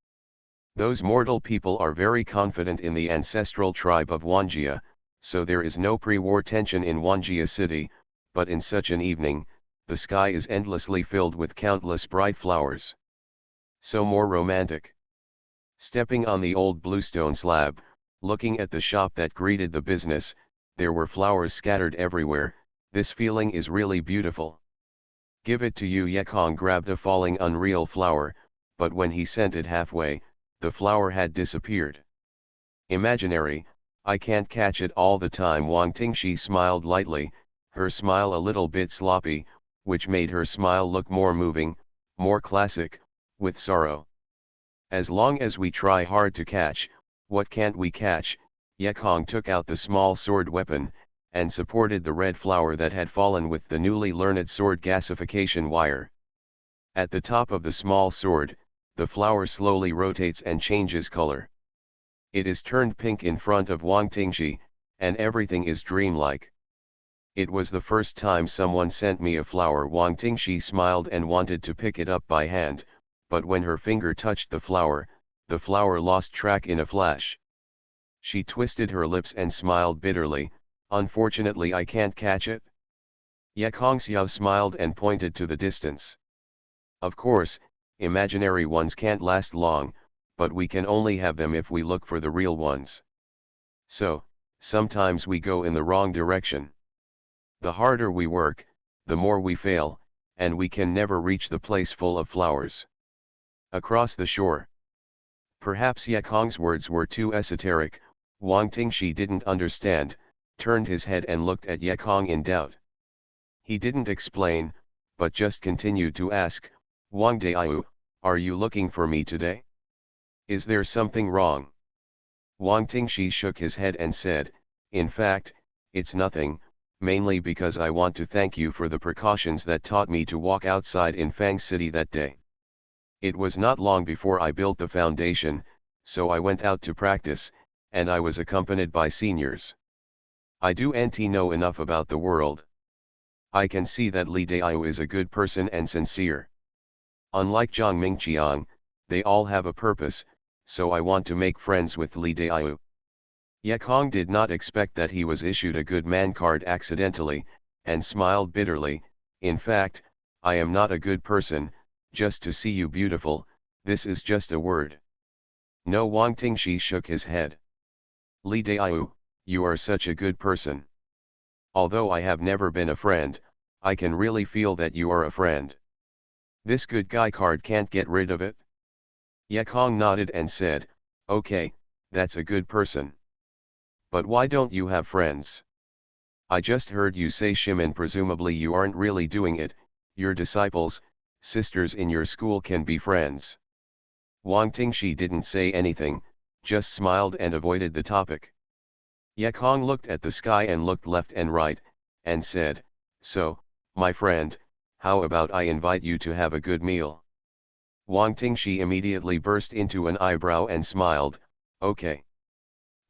Those mortal people are very confident in the ancestral tribe of Xianxia, so there is no pre-war tension in Xianxia city, but in such an evening, the sky is endlessly filled with countless bright flowers. So more romantic. Stepping on the old bluestone slab, looking at the shop that greeted the business, there were flowers scattered everywhere. This feeling is really beautiful. Give it to you. Yekong grabbed a falling unreal flower, but when he sent it halfway, the flower had disappeared. Imaginary, I can't catch it all the time. Wang Tingshi smiled lightly, her smile a little bit sloppy, which made her smile look more moving, more classic, with sorrow. As long as we try hard to catch, what can't we catch? Yekong took out the small sword weapon, and supported the red flower that had fallen with the newly learned sword gasification wire. At the top of the small sword, the flower slowly rotates and changes color. It is turned pink in front of Wang Tingshi, and everything is dreamlike. It was the first time someone sent me a flower. Wang Tingshi smiled and wanted to pick it up by hand, but when her finger touched the flower lost track in a flash. She twisted her lips and smiled bitterly, unfortunately I can't catch it. Xianxia smiled and pointed to the distance. Of course, imaginary ones can't last long, but we can only have them if we look for the real ones. So, sometimes we go in the wrong direction. The harder we work, the more we fail, and we can never reach the place full of flowers. Across the shore. Perhaps Yekong's words were too esoteric. Wang Tingshi didn't understand, turned his head and looked at Yekong in doubt. He didn't explain, but just continued to ask, Wang Daiyu, are you looking for me today? Is there something wrong? Wang Tingshi shook his head and said, in fact, it's nothing, mainly because I want to thank you for the precautions that taught me to walk outside in Fang City that day. It was not long before I built the foundation, so I went out to practice, and I was accompanied by seniors. I don't know enough about the world. I can see that Li Daiyu is a good person and sincere. Unlike Zhang Mingqiang, they all have a purpose, so I want to make friends with Li Daiyu. Yekong did not expect that he was issued a good man card accidentally, and smiled bitterly. In fact, I am not a good person, just to see you beautiful, this is just a word. No. Wang Tingshi shook his head. Li Daiyu, you are such a good person. Although I have never been a friend, I can really feel that you are a friend. This good guy card can't get rid of it? Yekong nodded and said, okay, that's a good person. But why don't you have friends? I just heard you say Shimin, presumably you aren't really doing it, your disciples, sisters in your school can be friends. Wang Tingshi didn't say anything, just smiled and avoided the topic. Yekong looked at the sky and looked left and right, and said, so, my friend, how about I invite you to have a good meal? Wang Tingshi immediately burst into an eyebrow and smiled, okay.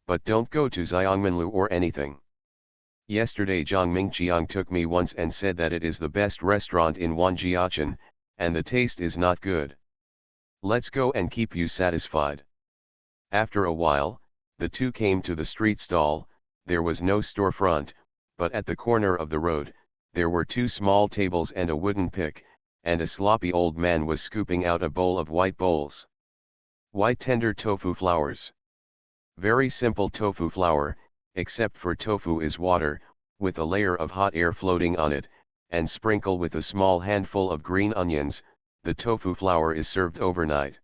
But don't go to Xiangmenlu or anything. Yesterday Zhang Mingqiang took me once and said that it is the best restaurant in Wanjiachen, and the taste is not good. Let's go and keep you satisfied. After a while, the two came to the street stall. There was no storefront, but at the corner of the road, there were two small tables and a wooden pick, and a sloppy old man was scooping out a bowl of white bowls. White tender tofu flowers. Very simple tofu flour, except for tofu is water, with a layer of hot air floating on it, and sprinkle with a small handful of green onions. The tofu flour is served overnight.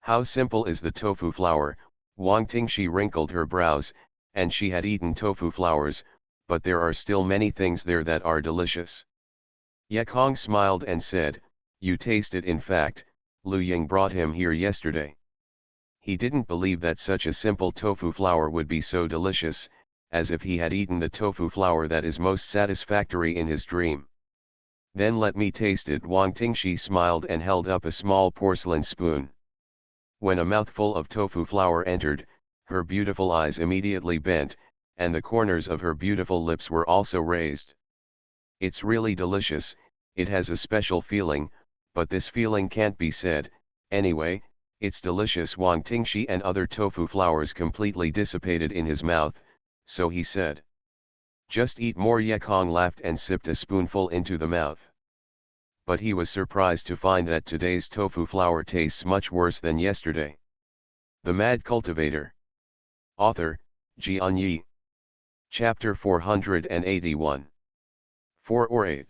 How simple is the tofu flour? Wang Tingshi wrinkled her brows, and she had eaten tofu flowers, but there are still many things there that are delicious. Yekong smiled and said, you taste it. In fact, Lu Ying brought him here yesterday. He didn't believe that such a simple tofu flour would be so delicious, as if he had eaten the tofu flour that is most satisfactory in his dream. Then let me taste it. Wang Tingshi smiled and held up a small porcelain spoon. When a mouthful of tofu flour entered, her beautiful eyes immediately bent, and the corners of her beautiful lips were also raised. It's really delicious, it has a special feeling, but this feeling can't be said. Anyway, it's delicious. Wang Tingshi and other tofu flowers completely dissipated in his mouth, so he said. Just eat more. Ye Kong laughed and sipped a spoonful into the mouth. But he was surprised to find that today's tofu flower tastes much worse than yesterday. The Mad Cultivator. Author, Xianxia. Chapter 481. 4 or 8.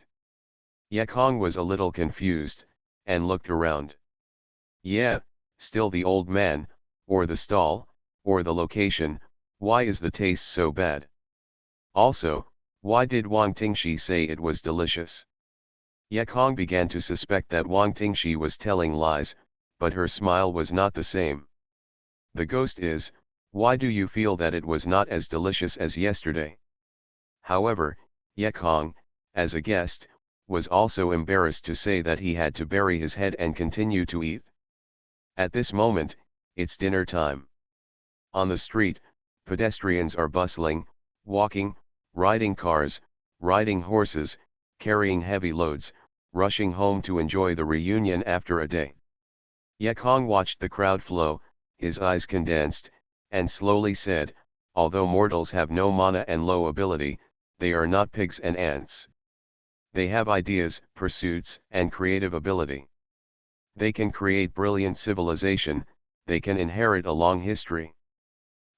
Ye Kong was a little confused, and looked around. Yeah, still the old man, or the stall, or the location. Why is the taste so bad? Also, why did Wang Tingshi say it was delicious? Ye Kong began to suspect that Wang Tingshi was telling lies, but her smile was not the same. The ghost is, why do you feel that it was not as delicious as yesterday? However, Ye Kong, as a guest, was also embarrassed to say that he had to bury his head and continue to eat. At this moment, it's dinner time. On the street, pedestrians are bustling, walking, riding cars, riding horses, carrying heavy loads, rushing home to enjoy the reunion after a day. Ye Kong watched the crowd flow, his eyes condensed, and slowly said, although mortals have no mana and low ability, they are not pigs and ants. They have ideas, pursuits, and creative ability. They can create brilliant civilization, they can inherit a long history.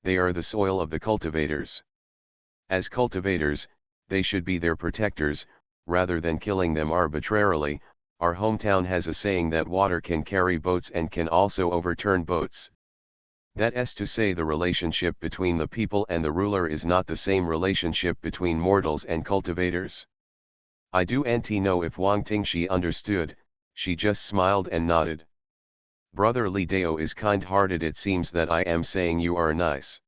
They are the soil of the cultivators. As cultivators, they should be their protectors, rather than killing them arbitrarily. Our hometown has a saying that water can carry boats and can also overturn boats. That is to say, the relationship between the people and the ruler is not the same relationship between mortals and cultivators. I do not know if Wang Tingshi understood, she just smiled and nodded. Brother Li Dao is kind-hearted. It seems that I am saying you are nice.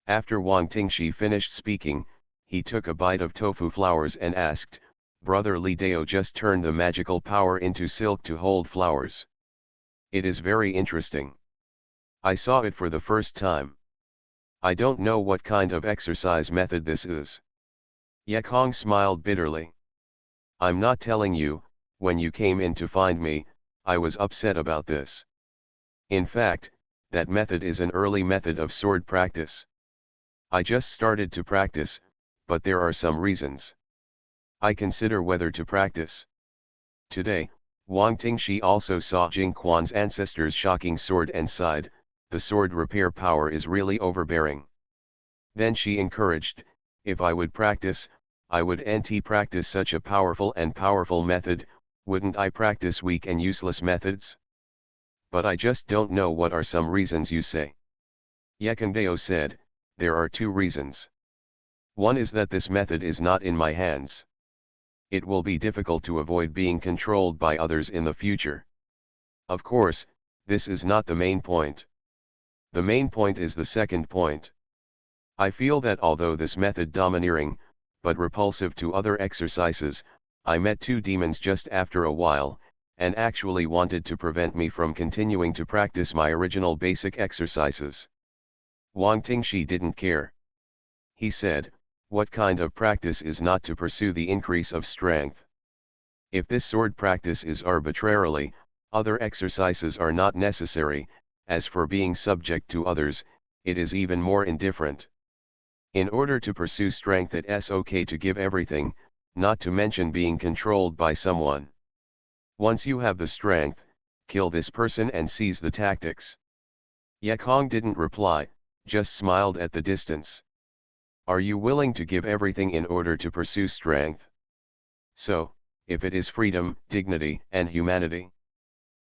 After Wang Tingshi finished speaking, he took a bite of tofu flowers and asked, Brother Li Dao just turned the magical power into silk to hold flowers. It is very interesting. I saw it for the first time. I don't know what kind of exercise method this is. Ye Kong smiled bitterly. I'm not telling you, when you came in to find me, I was upset about this. In fact, that method is an early method of sword practice. I just started to practice, but there are some reasons. I consider whether to practice. Today, Wang Tingshi also saw Jing Quan's ancestors' shocking sword and sighed, the sword repair power is really overbearing. Then she encouraged, if I would practice, I would practice such a powerful method, wouldn't I practice weak and useless methods? But I just don't know what are some reasons you say. Ye Kong said, there are two reasons. One is that this method is not in my hands. It will be difficult to avoid being controlled by others in the future. Of course, this is not the main point. The main point is the second point. I feel that although this method domineering, but repulsive to other exercises, I met two demons just after a while, and actually wanted to prevent me from continuing to practice my original basic exercises. Wang Tingshi didn't care. He said, what kind of practice is not to pursue the increase of strength? If this sword practice is arbitrarily, other exercises are not necessary. As for being subject to others, it is even more indifferent. In order to pursue strength, it's okay to give everything, not to mention being controlled by someone. Once you have the strength, kill this person and seize the tactics. Ye Kong didn't reply, just smiled at the distance. Are you willing to give everything in order to pursue strength? So, if it is freedom, dignity, and humanity,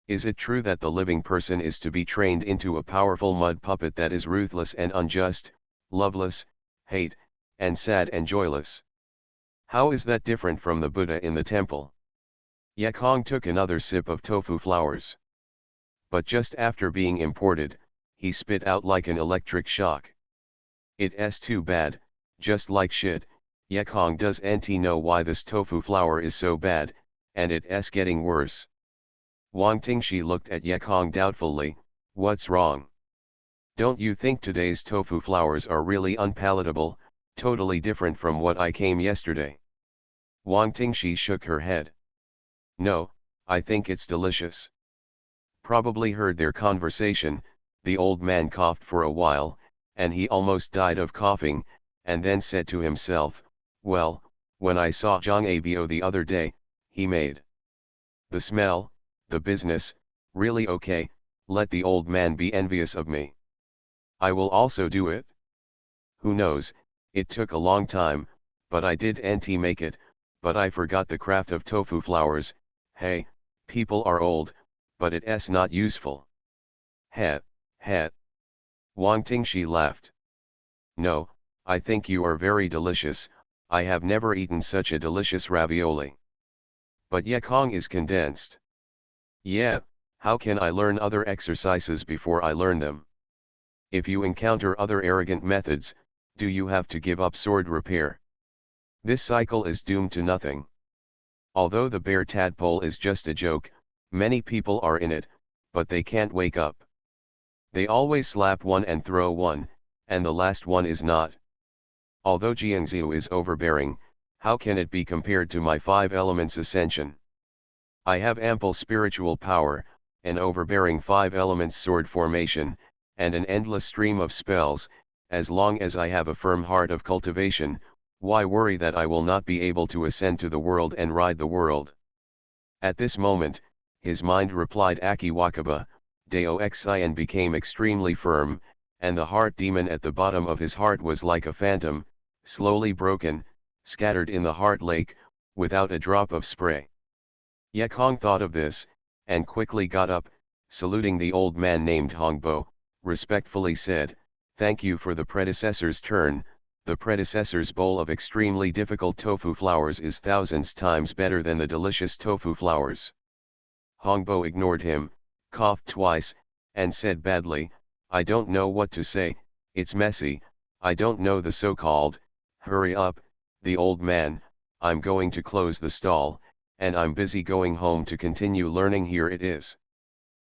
is it true that the living person is to be trained into a powerful mud puppet that is ruthless and unjust, loveless, hate, and sad and joyless? How is that different from the Buddha in the temple? Ye Kong took another sip of tofu flowers. But just after being imported, he spit out like an electric shock. It's too bad, just like shit. Ye Kong doesn't know why this tofu flower is so bad, and it's getting worse. Wang Tingshi looked at Ye Kong doubtfully, what's wrong? Don't you think today's tofu flowers are really unpalatable, totally different from what I came yesterday? Wang Tingshi shook her head. No, I think it's delicious. Probably heard their conversation. The old man coughed for a while, and he almost died of coughing, and then said to himself, well, when I saw Zhang Abo the other day, he made the smell, the business, really okay. Let the old man be envious of me. I will also do it. Who knows, it took a long time, but I did make it, but I forgot the craft of tofu flowers. Hey, people are old, but it's not useful. Heh, heh. Wang Tingshi laughed. No, I think you are very delicious. I have never eaten such a delicious ravioli. But Yekong is condensed. Yeah, how can I learn other exercises before I learn them? If you encounter other arrogant methods, do you have to give up sword repair? This cycle is doomed to nothing. Although the bear tadpole is just a joke, many people are in it, but they can't wake up. They always slap one and throw one, and the last one is not. Although Xianxia is overbearing, how can it be compared to my 5 elements ascension? I have ample spiritual power, an overbearing 5 elements sword formation, and an endless stream of spells. As long as I have a firm heart of cultivation, why worry that I will not be able to ascend to the world and ride the world? At this moment, his mind replied Ecchi Wakaba, Deo Xi, and became extremely firm, and the heart demon at the bottom of his heart was like a phantom, slowly broken, scattered in the heart lake, without a drop of spray. Yekong thought of this, and quickly got up, saluting the old man named Hongbo, respectfully said, thank you for the predecessor's turn. The predecessor's bowl of extremely difficult tofu flowers is thousands times better than the delicious tofu flowers. Hongbo ignored him, coughed twice, and said badly, I don't know what to say, it's messy, I don't know the so-called, hurry up, the old man, I'm going to close the stall, and I'm busy going home to continue learning. Here it is.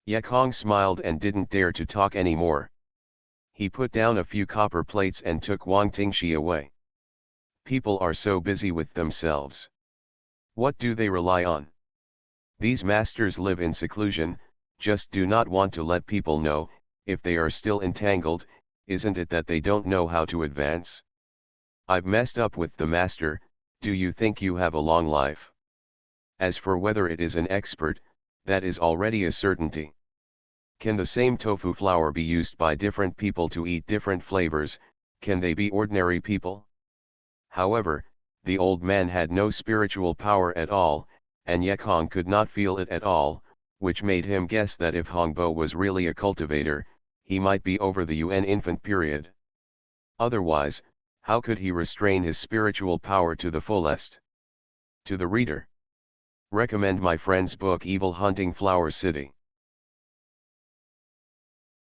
Yekong smiled and didn't dare to talk anymore. He put down a few copper plates and took Wang Tingshi away. People are so busy with themselves. What do they rely on? These masters live in seclusion, just do not want to let people know. If they are still entangled, isn't it that they don't know how to advance? I've messed up with the master. Do you think you have a long life? As for whether it is an expert, that is already a certainty. Can the same tofu flour be used by different people to eat different flavors? Can they be ordinary people? However, the old man had no spiritual power at all, and Yekong could not feel it at all, which made him guess that if Hongbo was really a cultivator, he might be over the infant period. Otherwise, how could he restrain his spiritual power to the fullest? To the reader, recommend my friend's book Evil Hunting Flower City.